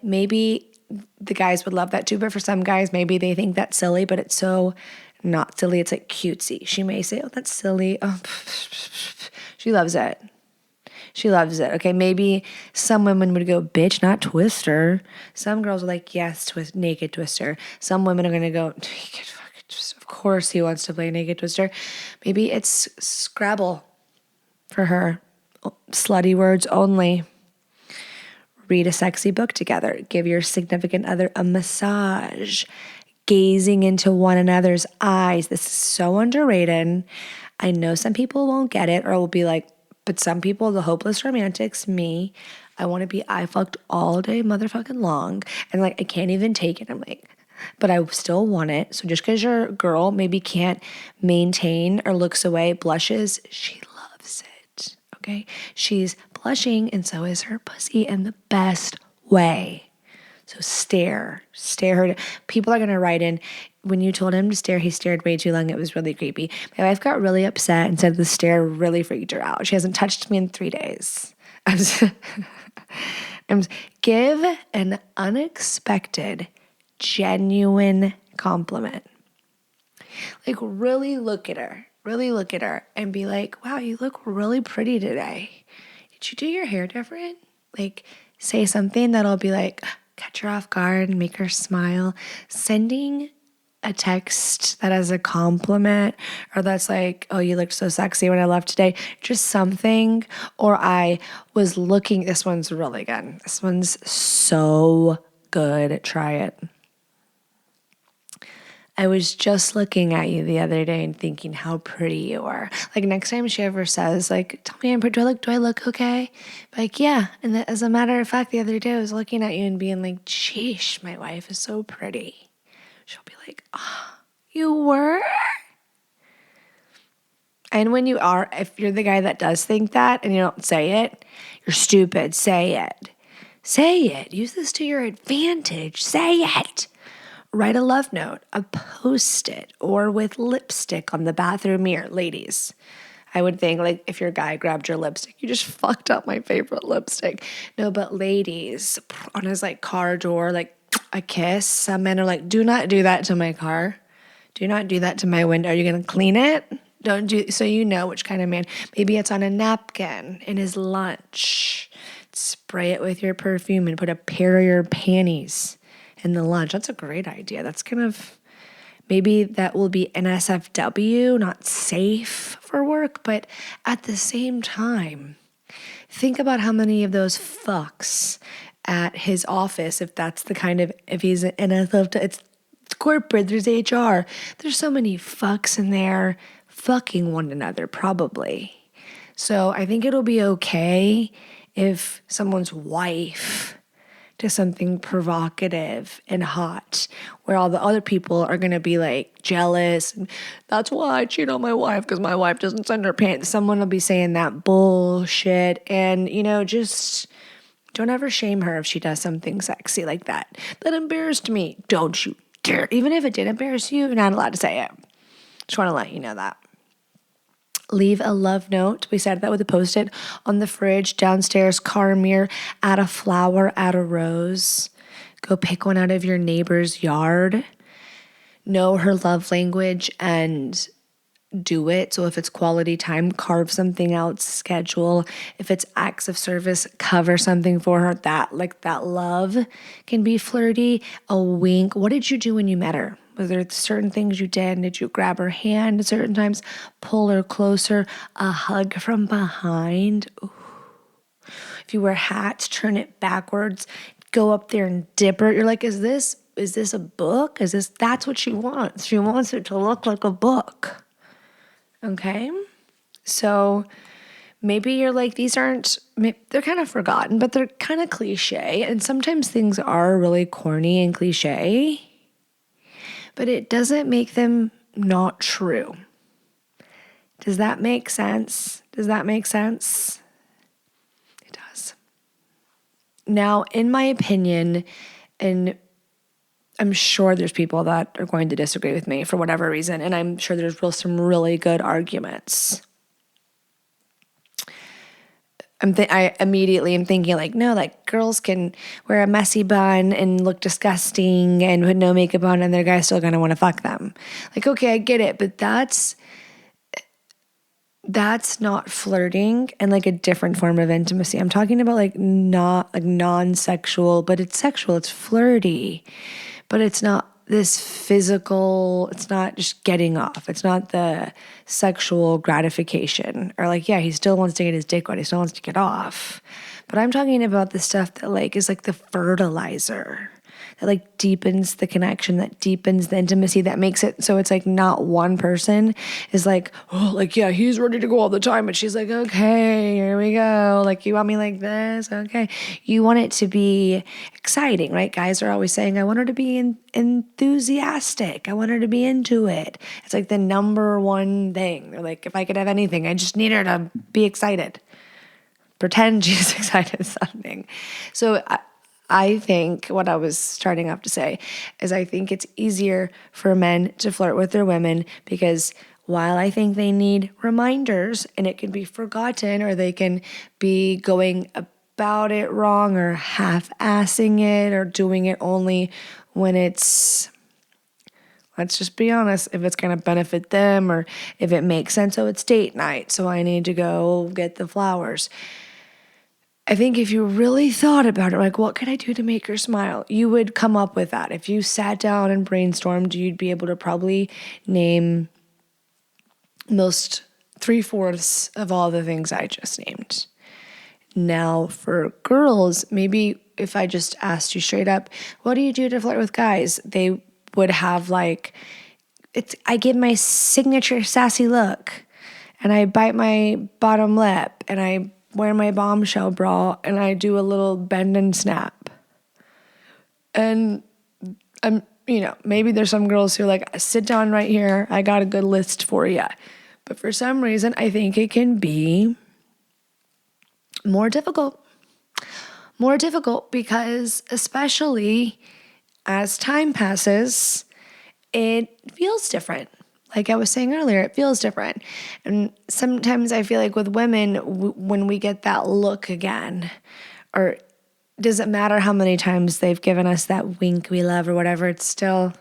Maybe the guys would love that too, but for some guys, maybe they think that's silly, but it's so not silly. It's like cutesy. She may say, oh, that's silly. Oh, she loves it. She loves it. Okay, maybe some women would go, bitch, not Twister. Some girls are like, yes, naked Twister. Some women are going to go, naked fucking Twister. Of course he wants to play naked Twister. Maybe it's Scrabble for her. Slutty words only. Read a sexy book together. Give your significant other a massage. Gazing into one another's eyes. This is so underrated. I know some people won't get it or will be like, but some people, the hopeless romantics, me, I want to be eye fucked all day motherfucking long. And like, I can't even take it. I'm like, but I still want it. So just because your girl maybe can't maintain or looks away, blushes, she loves it. Okay? She's blushing and so is her pussy in the best way. So stare her. People are going to write in, when you told him to stare, he stared way too long. It was really creepy. My wife got really upset and said the stare really freaked her out. She hasn't touched me in 3 days. Give an unexpected, genuine compliment. Like really look at her and be like, wow, you look really pretty today. Did you do your hair different? Like say something that'll be like, catch her off guard and make her smile. Sending a text that has a compliment or that's like, oh, you looked so sexy when I left today. Just something. Or I was looking, this one's really good. This one's so good. Try it. I was just looking at you the other day and thinking how pretty you are. Like next time she ever says, like, tell me I'm pretty, do I look okay? Like, yeah. And as a matter of fact, the other day I was looking at you and being like, sheesh, my wife is so pretty. She'll be like, oh, you were? And when you are, if you're the guy that does think that and you don't say it, you're stupid. Say it. Say it. Use this to your advantage. Say it. Write a love note, a Post-it, or with lipstick on the bathroom mirror. Ladies, I would think like if your guy grabbed your lipstick, you just fucked up my favorite lipstick. No, but ladies, on his like car door, like a kiss. Some men are like, do not do that to my car. Do not do that to my window. Are you going to clean it? Don't do, so you know which kind of man. Maybe it's on a napkin in his lunch. Spray it with your perfume and put a pair of your panties in the lunch. That's a great idea. That's kind of, maybe that will be NSFW, not safe for work, but at the same time, think about how many of those fucks at his office, if that's the kind of, if he's an NSFW, it's corporate, there's HR. There's so many fucks in there fucking one another probably. So I think it'll be okay if someone's wife to something provocative and hot, where all the other people are going to be like jealous. And that's why I cheat on my wife because my wife doesn't send her pants. Someone will be saying that bullshit. And, you know, just don't ever shame her if she does something sexy like that. That embarrassed me. Don't you dare. Even if it did embarrass you, you're not allowed to say it. Just want to let you know that. Leave a love note. We said that with a Post-it on the fridge, downstairs, car mirror, add a flower, add a rose. Go pick one out of your neighbor's yard. Know her love language and do it. So if it's quality time, carve something out, schedule. If it's acts of service, cover something for her. That love can be flirty. A wink. What did you do when you met her? Was there certain things you did? Did you grab her hand at certain times? Pull her closer? A hug from behind? Ooh. If you wear hats, turn it backwards. Go up there and dip her. You're like, is this a book? That's what she wants. She wants it to look like a book. Okay? So maybe you're like, they're kind of forgotten, but they're kind of cliche. And sometimes things are really corny and cliche, but it doesn't make them not true. Does that make sense? It does. Now, in my opinion, and I'm sure there's people that are going to disagree with me for whatever reason, and I'm sure there's some really good arguments. I immediately am thinking like, no, like girls can wear a messy bun and look disgusting and put no makeup on and their guy's still going to want to fuck them. Like, okay, I get it, but that's not flirting and like a different form of intimacy. I'm talking about like not like non-sexual, but it's sexual, it's flirty, but it's not this physical, it's not just getting off. It's not the sexual gratification or like, yeah, he still wants to get his dick wet. He still wants to get off. But I'm talking about the stuff that like is like the fertilizer that like deepens the connection, that deepens the intimacy, that makes it so it's like not one person is like, oh, like, yeah, he's ready to go all the time. And she's like, okay, here we go. Like, you want me like this? Okay. You want it to be exciting, right? Guys are always saying, I want her to be enthusiastic. I want her to be into it. It's like the number one thing. They're like, if I could have anything, I just need her to be excited. Pretend she's excited something. So I think what I was starting off to say is I think it's easier for men to flirt with their women because while I think they need reminders and it can be forgotten or they can be going about it wrong or half-assing it or doing it only when it's, let's just be honest, if it's going to benefit them or if it makes sense. So it's date night, so I need to go get the flowers. I think if you really thought about it, like, what could I do to make her smile? You would come up with that. If you sat down and brainstormed, you'd be able to probably name most 3/4 of all the things I just named. Now, for girls, maybe if I just asked you straight up, what do you do to flirt with guys? They would have like, I give my signature sassy look, and I bite my bottom lip, and I wear my bombshell bra, and I do a little bend and snap. And maybe there's some girls who are like, sit down right here, I got a good list for you. But for some reason, I think it can be more difficult because especially as time passes, it feels different. Like I was saying earlier, it feels different. And sometimes I feel like with women, when we get that look again, or doesn't matter how many times they've given us that wink we love or whatever, it still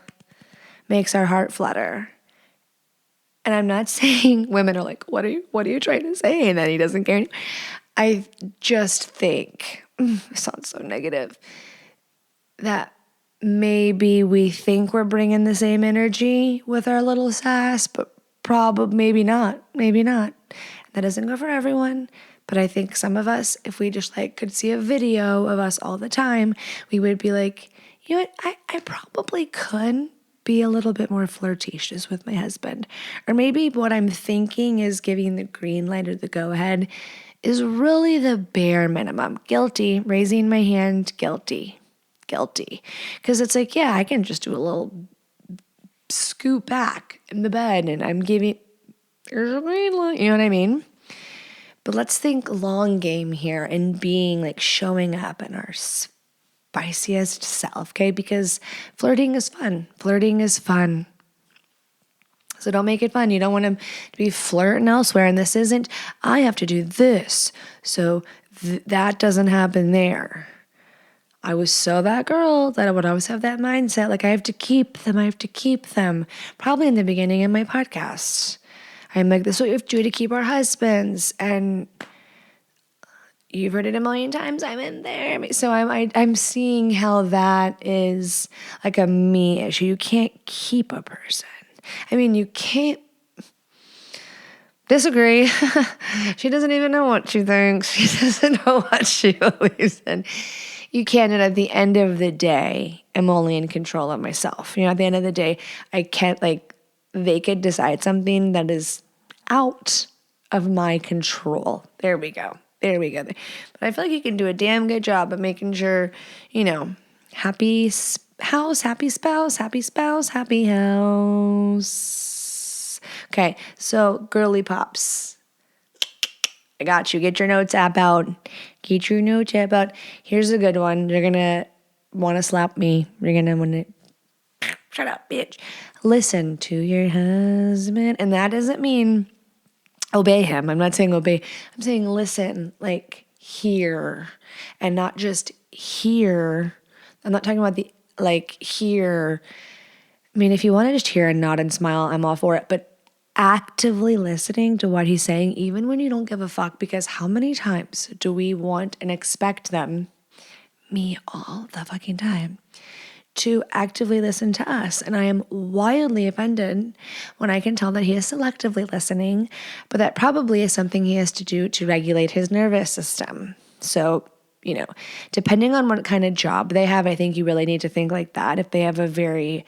makes our heart flutter. And I'm not saying women are like, what are you trying to say? And then he doesn't care. I just think, it sounds so negative, that maybe we think we're bringing the same energy with our little sass, but probably maybe not. That doesn't go for everyone, but I think some of us, if we just like could see a video of us all the time, we would be like, you know what, I probably could be a little bit more flirtatious with my husband. Or maybe what I'm thinking is giving the green light or the go ahead is really the bare minimum. Guilty, raising my hand, guilty. Because it's like, yeah, I can just do a little scoot back in the bed and I'm giving, there's a green light, you know what I mean? But let's think long game here and being like showing up in our spiciest self, okay? Because flirting is fun. So don't make it fun. You don't want to be flirting elsewhere. And this isn't, I have to do this. So that doesn't happen there. I was so that girl that I would always have that mindset, like I have to keep them. Probably in the beginning of my podcast. I'm like, this is what we have to do to keep our husbands. And you've heard it a million times. I'm in there. So I'm seeing how that is like a me issue. You can't keep a person. I mean, you can't disagree. She doesn't even know what she thinks. She doesn't know what she believes in. You can't. And at the end of the day, I'm only in control of myself. At the end of the day, I can't, like, they could decide something that is out of my control. There we go. But I feel like you can do a damn good job of making sure, happy house, happy spouse, happy house. Okay, so girly pops. I got you. Get your notes app out. Here's a good one. You're going to want to slap me. You're going to want to, shut up, bitch. Listen to your husband. And that doesn't mean obey him. I'm not saying obey. I'm saying listen, like hear, and not just hear. I'm not talking about the, like, hear. I mean, if you want to just hear and nod and smile, I'm all for it. But actively listening to what he's saying, even when you don't give a fuck, because how many times do we want and expect them, me all the fucking time, to actively listen to us? And I am wildly offended when I can tell that he is selectively listening, but that probably is something he has to do to regulate his nervous system. So, depending on what kind of job they have, I think you really need to think like that. If they have a very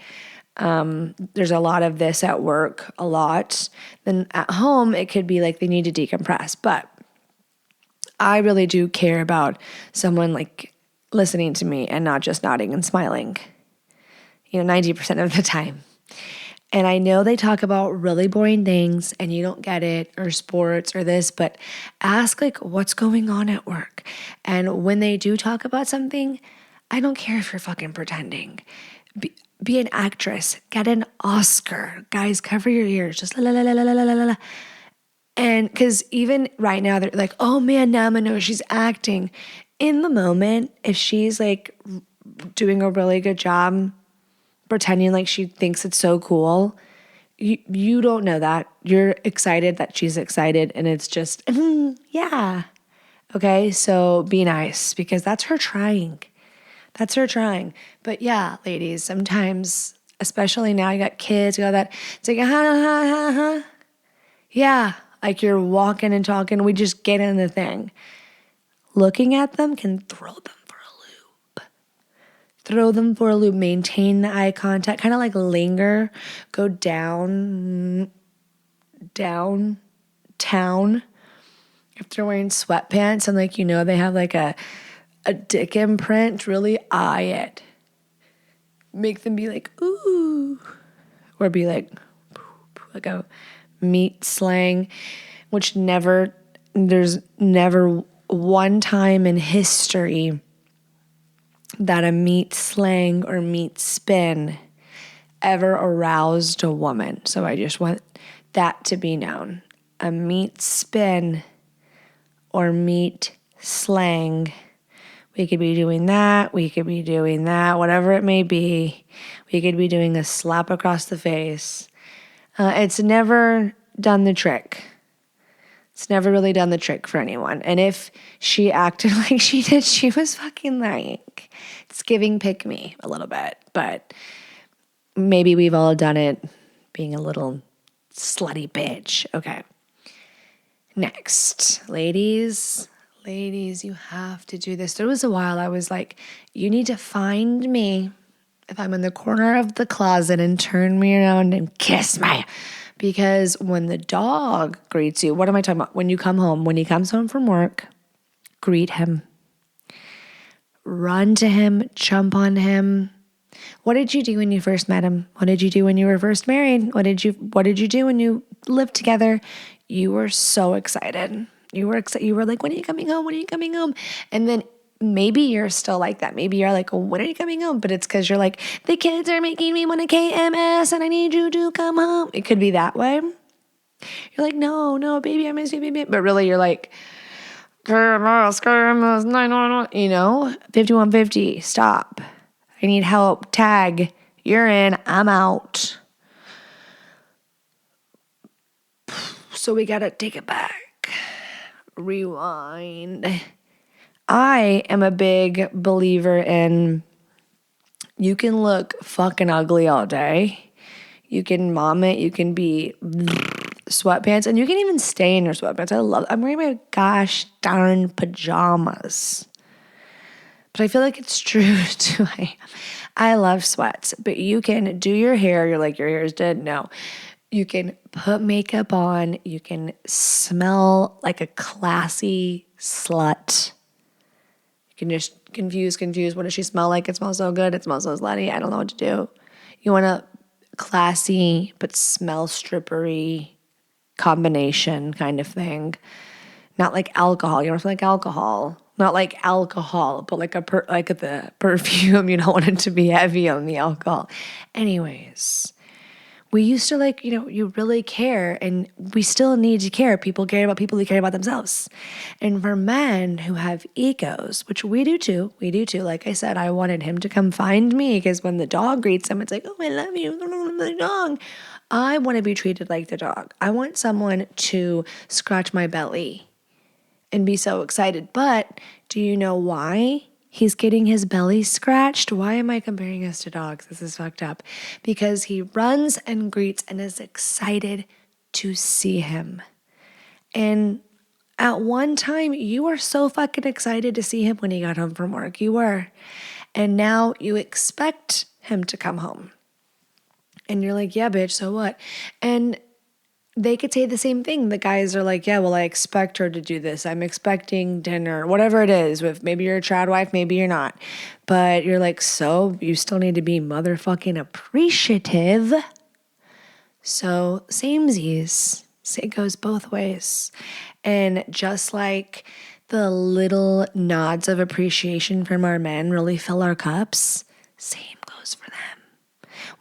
there's a lot of this at work, a lot. Then at home, it could be like they need to decompress. But I really do care about someone like listening to me and not just nodding and smiling, 90% of the time. And I know they talk about really boring things and you don't get it, or sports or this, but ask like what's going on at work. And when they do talk about something, I don't care if you're fucking pretending. Be an actress, get an Oscar. Guys, cover your ears. Just la la la la la la la la. And because even right now, they're like, oh man, now I'm gonna know she's acting. In the moment, if she's like doing a really good job, pretending like she thinks it's so cool, you don't know that. You're excited that she's excited, and it's just, yeah. Okay, so be nice, because that's her trying. But yeah, ladies, sometimes, especially now, you got kids, you got that. It's like, yeah, like you're walking and talking. We just get in the thing. Looking at them can throw them for a loop. Maintain the eye contact. Kind of like linger. Go downtown. If they're wearing sweatpants and they have like a dick imprint, really eye it. Make them be like, ooh. Or be like a meat slang, which there's never one time in history that a meat slang or meat spin ever aroused a woman. So I just want that to be known. A meat spin or meat slang. We could be doing that. We could be doing that. Whatever it may be. We could be doing a slap across the face. It's never done the trick. It's never really done the trick for anyone. And if she acted like she did, she was fucking like, it's giving pick me a little bit. But maybe we've all done it, being a little slutty bitch. Okay. Next, ladies, you have to do this. There was a while I was like, you need to find me if I'm in the corner of the closet and turn me around and kiss me. Because when the dog greets you, what am I talking about? When you come home, when he comes home from work, greet him. Run to him, jump on him. What did you do when you first met him? What did you do when you were first married? What did you do when you lived together? You were so excited. You were like, when are you coming home? When are you coming home? And then maybe you're still like that. Maybe you're like, when are you coming home? But it's because you're like, the kids are making me want a KMS and I need you to come home. It could be that way. You're like, no, baby, I miss you, baby. But really you're like, KMS, 911, 5150, stop. I need help. Tag. You're in. I'm out. So we got to take it back. Rewind. I am a big believer in you can look fucking ugly all day. You can mom it. You can be sweatpants. And you can even stay in your sweatpants. I'm wearing my gosh darn pajamas. But I feel like it's true too. I love sweats. But you can do your hair. You're like, your hair is dead. No. You can put makeup on. You can smell like a classy slut. You can just confuse. What does she smell like? It smells so good. It smells so slutty. I don't know what to do. You want a classy but smell strippery combination kind of thing. Not like alcohol. You don't smell like alcohol. Not like alcohol, but like the perfume. You don't want it to be heavy on the alcohol. Anyways, we used to you really care, and we still need to care. People care about people who care about themselves. And for men who have egos, which we do too. Like I said, I wanted him to come find me because when the dog greets him, it's like, oh, I love you, the dog. I want to be treated like the dog. I want someone to scratch my belly and be so excited. But do you know why he's getting his belly scratched? Why am I comparing us to dogs? This is fucked up. Because he runs and greets and is excited to see him. And at one time, you were so fucking excited to see him when he got home from work. You were. And now you expect him to come home. And you're like, yeah, bitch, so what? And they could say the same thing. The guys are like, yeah, well, I expect her to do this. I'm expecting dinner, whatever it is. With maybe you're a trad wife, maybe you're not. But you're like, so you still need to be motherfucking appreciative. So samesies. It goes both ways. And just like the little nods of appreciation from our men really fill our cups, same goes for them.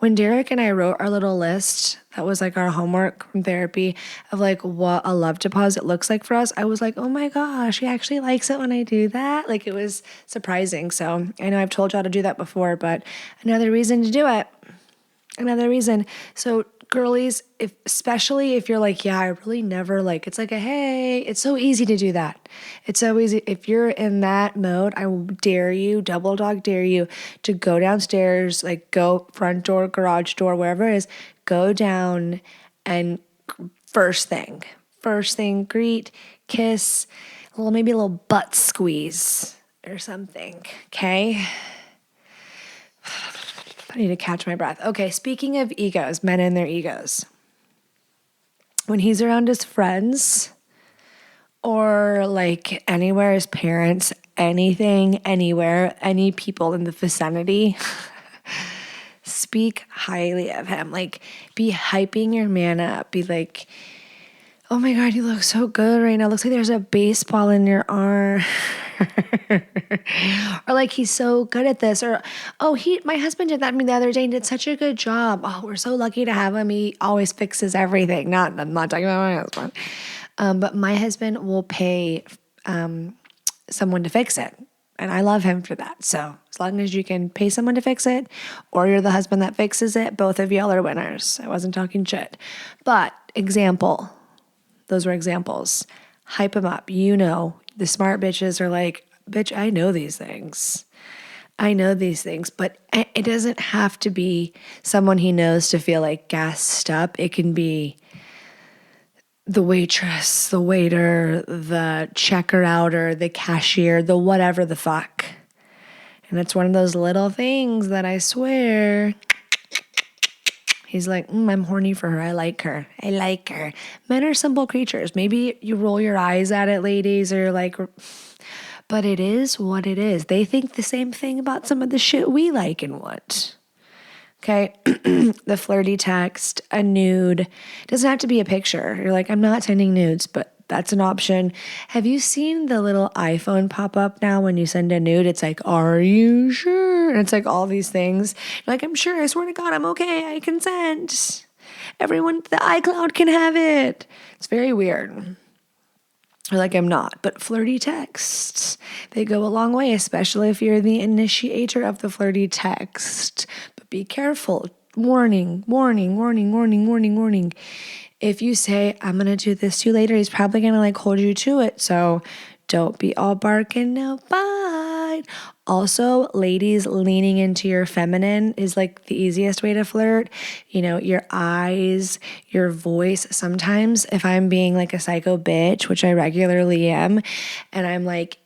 When Derek and I wrote our little list, that was like our homework from therapy of like what a love deposit looks like for us, I was like, oh my gosh, he actually likes it when I do that. Like it was surprising. So I know I've told y'all to do that before, but another reason to do it. Another reason. So girlies, especially if you're like, yeah, I really never like, it's like a, hey, it's so easy to do that. It's so easy. If you're in that mode, I will dare you, double dog dare you to go downstairs, like go front door, garage door, wherever it is, go down and first thing, greet, kiss, maybe a little butt squeeze or something. Okay. I need to catch my breath. Okay, speaking of egos, men and their egos. When he's around his friends or like anywhere, his parents, anything, anywhere, any people in the vicinity, speak highly of him. Like be hyping your man up. Be like, oh my God, you look so good right now. Looks like there's a baseball in your arm. Or like, he's so good at this. Or, oh, my husband did that to me the other day and did such a good job. Oh, we're so lucky to have him. He always fixes everything. I'm not talking about my husband. But my husband will pay someone to fix it. And I love him for that. So as long as you can pay someone to fix it, or you're the husband that fixes it, both of y'all are winners. I wasn't talking shit. But example. Those were examples. Hype them up. You know, the smart bitches are like, bitch, I know these things. But it doesn't have to be someone he knows to feel like gassed up. It can be the waitress, the waiter, the checker outer, the cashier, the whatever the fuck. And it's one of those little things that I swear... He's like, I'm horny for her. I like her. Men are simple creatures. Maybe you roll your eyes at it, ladies, or like, but it is what it is. They think the same thing about some of the shit we like and want. Okay. The flirty text, a nude. It doesn't have to be a picture. You're like, I'm not sending nudes, but that's an option. Have you seen the little iPhone pop up now when you send a nude? It's like, are you sure? And it's like all these things. You're like, I'm sure. I swear to God, I'm okay. I consent. Everyone, the iCloud can have it. It's very weird. Or like, I'm not. But flirty texts, they go a long way, especially if you're the initiator of the flirty text. But be careful. Warning. If you say, I'm going to do this to you later, he's probably going to like hold you to it. So don't be all bark and no bite. Also, ladies, leaning into your feminine is like the easiest way to flirt. You know, your eyes, your voice. Sometimes if I'm being like a psycho bitch, which I regularly am, and I'm like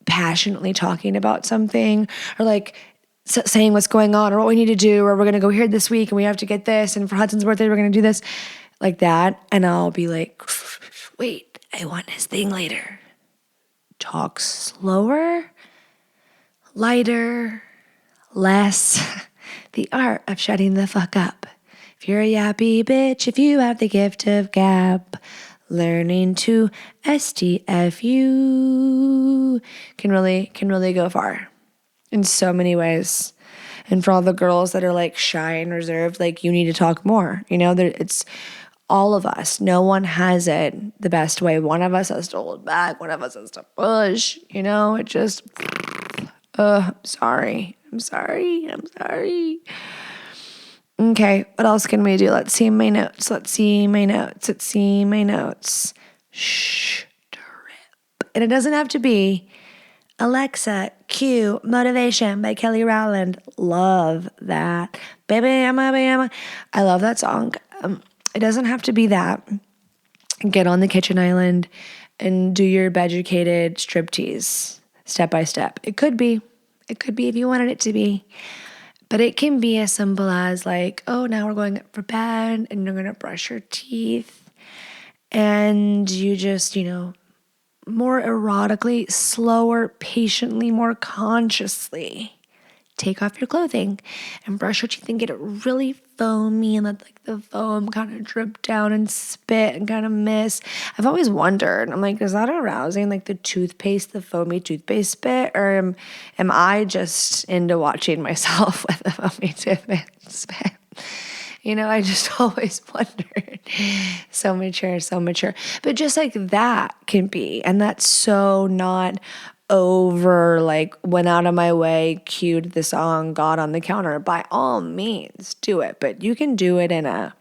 passionately talking about something or like saying what's going on or what we need to do or we're going to go here this week and we have to get this and for Hudson's birthday we're going to do this, like that, and I'll be like, wait, I want his thing later. Talk slower, lighter, less. The art of shutting the fuck up. If you're a yappy bitch, if you have the gift of gab, learning to STFU can really go far in so many ways. And for all the girls that are like shy and reserved, like you need to talk more. You know, it's all of us. No one has it the best way. One of us has to hold back. One of us has to push. You know, it just, I'm sorry. Okay, what else can we do? Let's see my notes. Shh, drip. And it doesn't have to be Alexa, cue Motivation by Kelly Rowland. Love that. Baby, I love that song. It doesn't have to be that. Get on the kitchen island and do your beducated striptease step by step. It could be. It could be if you wanted it to be. But it can be as simple as like, oh, now we're going up for bed and you're going to brush your teeth. And you just, you know, more erotically, slower, patiently, more consciously take off your clothing and brush your teeth and get it really foamy and let like the foam kind of drip down and spit and kind of miss. I've always wondered, I'm like, is that arousing, like the toothpaste, the foamy toothpaste spit, or am I just into watching myself with the foamy toothpaste spit? You know, I just always wondered. So mature. But just like that can be, and that's so not over, like went out of my way, cued the song, got on the counter. By all means, do it. But you can do it in a,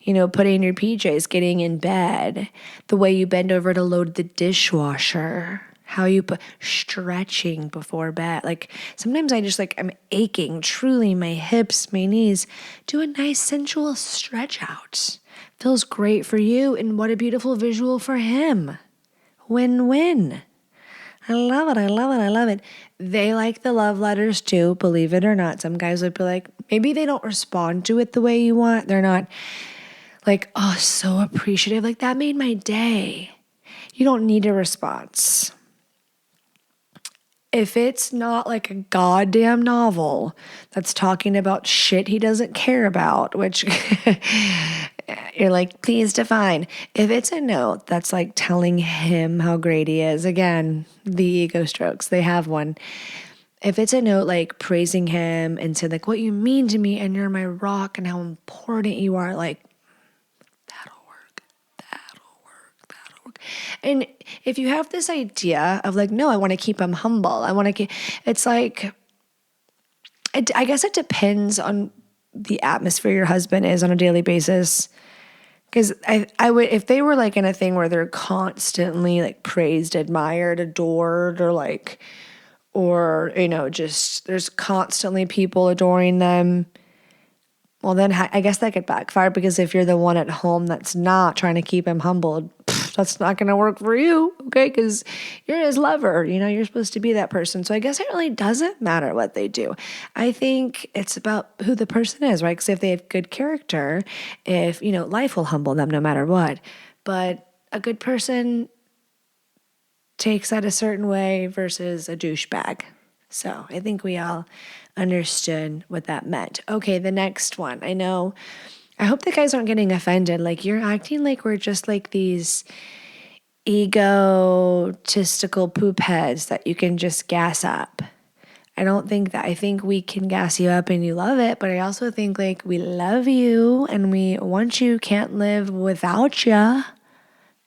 you know, putting your PJs, getting in bed, the way you bend over to load the dishwasher, how you put stretching before bed. Like sometimes I just like, I'm aching, truly, my hips, my knees. Do a nice sensual stretch out. Feels great for you, and what a beautiful visual for him. Win-win. I love it. They like the love letters too, believe it or not. Some guys would be like, maybe they don't respond to it the way you want. They're not like, oh, so appreciative. Like, that made my day. You don't need a response. If it's not like a goddamn novel that's talking about shit he doesn't care about, which you're like, please define. If it's a note that's like telling him how great he is, again, the ego strokes, they have one. If it's a note like praising him and saying like, what you mean to me and you're my rock and how important you are, like, that'll work. And if you have this idea of like, no, I want to keep him humble. I want to keep, it's like, I guess it depends on the atmosphere your husband is on a daily basis. Because I would, if they were like in a thing where they're constantly like praised, admired, adored, or like, or, you know, just there's constantly people adoring them. Well, then I guess that could backfire, because if you're the one at home that's not trying to keep him humbled, that's not going to work for you, okay? Because you're his lover, you know, you're supposed to be that person. So I guess it really doesn't matter what they do. I think it's about who the person is, right? Because if they have good character, if, you know, life will humble them no matter what. But a good person takes that a certain way versus a douchebag. So I think we all understood what that meant. Okay, the next one. I hope the guys aren't getting offended. Like, you're acting like we're just like these egotistical poop heads that you can just gas up. I don't think that. I think we can gas you up and you love it, but I also think like we love you and we want you, can't live without you.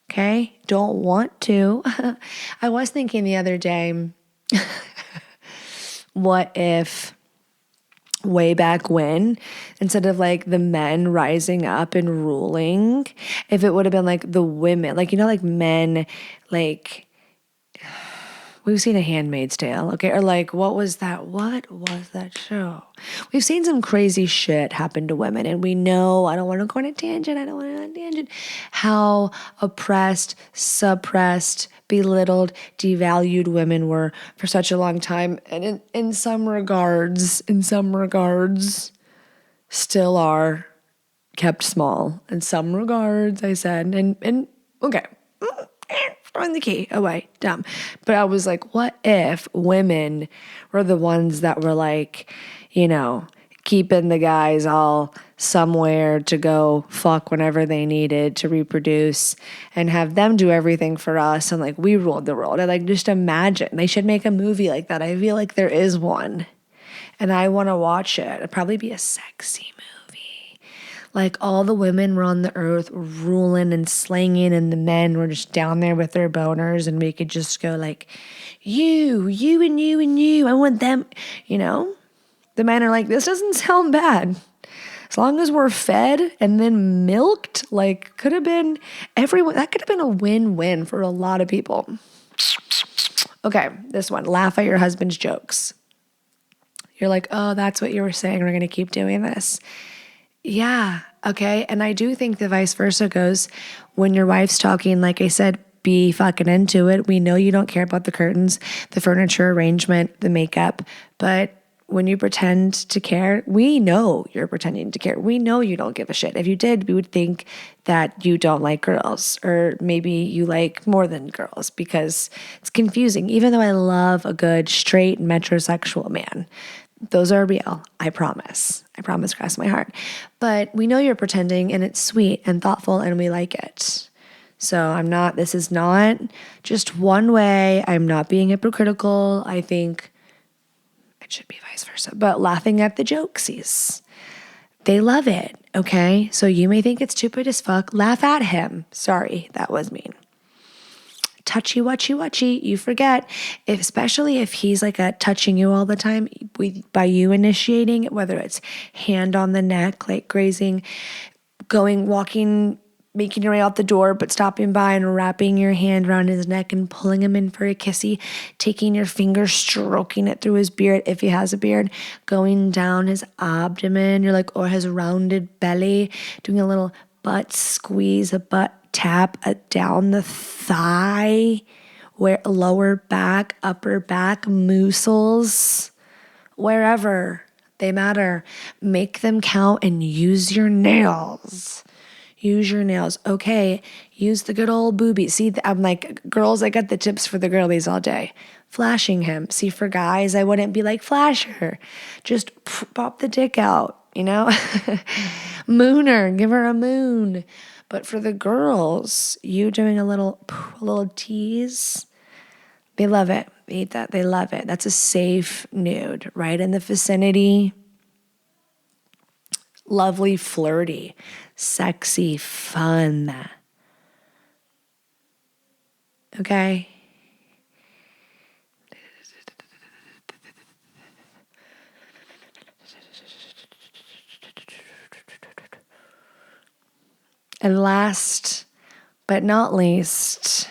Okay? Don't want to. I was thinking the other day, what if way back when, instead of like the men rising up and ruling, if it would have been like the women, like, like men, like we've seen A Handmaid's Tale, okay? Or like, what was that show? We've seen some crazy shit happen to women, and we know, I don't want to go on a tangent, how oppressed, suppressed, belittled, devalued women were for such a long time. And in some regards, still are kept small. In some regards, I said, and okay. Throwing the key away, dumb. But I was like, what if women were the ones that were like, keeping the guys all somewhere to go fuck whenever they needed to reproduce, and have them do everything for us, and like we ruled the world. I like just imagine they should make a movie like that. I feel like there is one, and I want to watch it. It'd probably be a sexy movie. Like all the women were on the earth ruling and slanging, and the men were just down there with their boners, and we could just go like, you and you and you. I want them, The men are like, this doesn't sound bad. As long as we're fed and then milked, like could have been everyone. That could have been a win-win for a lot of people. Okay, this one. Laugh at your husband's jokes. You're like, oh, that's what you were saying. We're going to keep doing this. Yeah, okay. And I do think the vice versa goes when your wife's talking, like I said, be fucking into it. We know you don't care about the curtains, the furniture arrangement, the makeup, but when you pretend to care, we know you're pretending to care. We know you don't give a shit. If you did, we would think that you don't like girls, or maybe you like more than girls, because it's confusing. Even though I love a good straight metrosexual man, those are real. I promise. Cross my heart. But we know you're pretending, and it's sweet and thoughtful, and we like it. So this is not just one way. I'm not being hypocritical. I think it should be vice versa. But laughing at the jokesies. They love it, okay? So you may think it's stupid as fuck. Laugh at him. Sorry, that was mean. Touchy, watchy. You forget, especially if he's like touching you all the time, by you initiating it, whether it's hand on the neck, like grazing, walking, making your way out the door, but stopping by and wrapping your hand around his neck and pulling him in for a kissy, taking your finger, stroking it through his beard, if he has a beard, going down his abdomen, or his rounded belly, doing a little butt squeeze, a butt tap down the thigh, where lower back, upper back, muscles, wherever they matter. Make them count and use your nails. Okay, use the good old boobies. See, I'm like, girls, I got the tips for the girlies all day. Flashing him. See, for guys, I wouldn't be like, flash her. Just pop the dick out, Mooner, give her a moon. But for the girls, you doing a little tease, they love it. They eat that. They love it. That's a safe nude, right in the vicinity. Lovely, flirty, sexy, fun. Okay? And last but not least,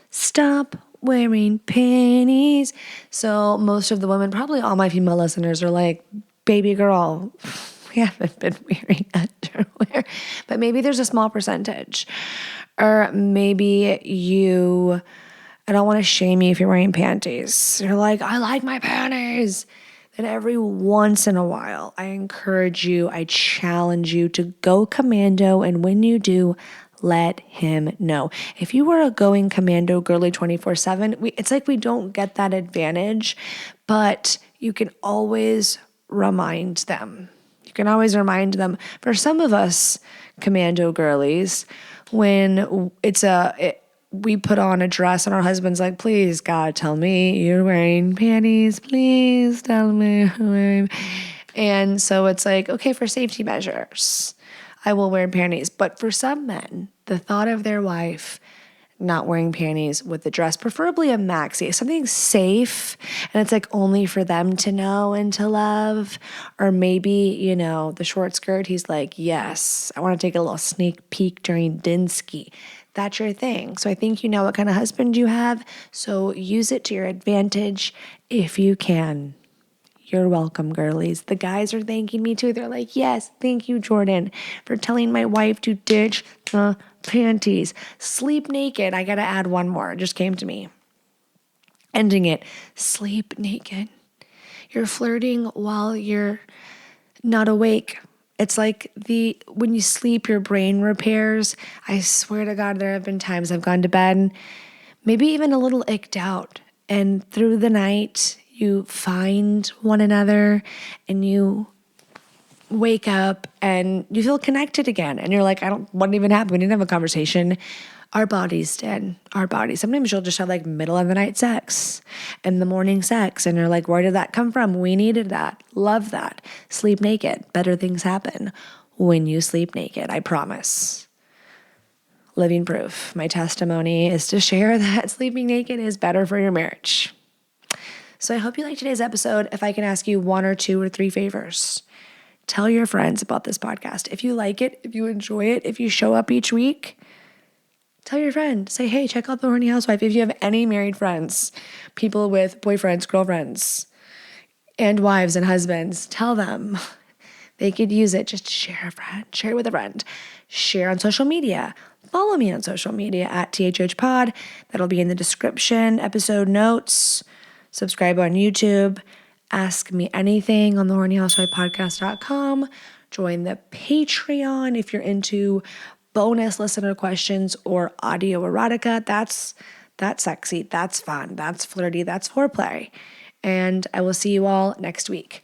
stop wearing panties. So most of the women, probably all my female listeners, are like, baby girl, we haven't been wearing underwear. But maybe there's a small percentage. Or maybe I don't want to shame you if you're wearing panties. You're like, I like my panties. And every once in a while, I encourage you, I challenge you to go commando. And when you do, let him know. If you were a going commando girly 24/7, it's like we don't get that advantage, but you can always remind them. For some of us commando girlies, when we put on a dress and our husband's like, please, God, tell me you're wearing panties. Please tell me. And so it's like, okay, for safety measures, I will wear panties. But for some men, the thought of their wife not wearing panties with a dress, preferably a maxi, something safe. And it's like only for them to know and to love. Or maybe, the short skirt, he's like, yes, I want to take a little sneak peek during Dinsky. That's your thing. So I think you know what kind of husband you have. So use it to your advantage if you can. You're welcome, girlies. The guys are thanking me too. They're like, yes, thank you, Jordan, for telling my wife to ditch the panties. Sleep naked. I got to add one more. It just came to me. Ending it. Sleep naked. You're flirting while you're not awake. It's like when you sleep, your brain repairs. I swear to God, there have been times I've gone to bed, maybe even a little icked out. And through the night, you find one another and you wake up and you feel connected again. And you're like, what even happened? We didn't have a conversation. Our bodies did. Our bodies. Sometimes you'll just have like middle of the night sex and the morning sex. And you're like, where did that come from? We needed that. Love that. Sleep naked. Better things happen when you sleep naked. I promise. Living proof. My testimony is to share that sleeping naked is better for your marriage. So I hope you liked today's episode. If I can ask you 1 or 2 or 3 favors, tell your friends about this podcast. If you like it, if you enjoy it, if you show up each week, tell your friend. Say, hey, check out The Horny Housewife. If you have any married friends, people with boyfriends, girlfriends, and wives and husbands, tell them they could use it. Just share it with a friend. Share on social media. Follow me on social media at THHpod. That'll be in the description, episode notes. Subscribe on YouTube. Ask me anything on thehornyhousewifepodcast.com. Join the Patreon if you're into bonus listener questions or audio erotica. That's sexy. That's fun. That's flirty. That's foreplay. And I will see you all next week.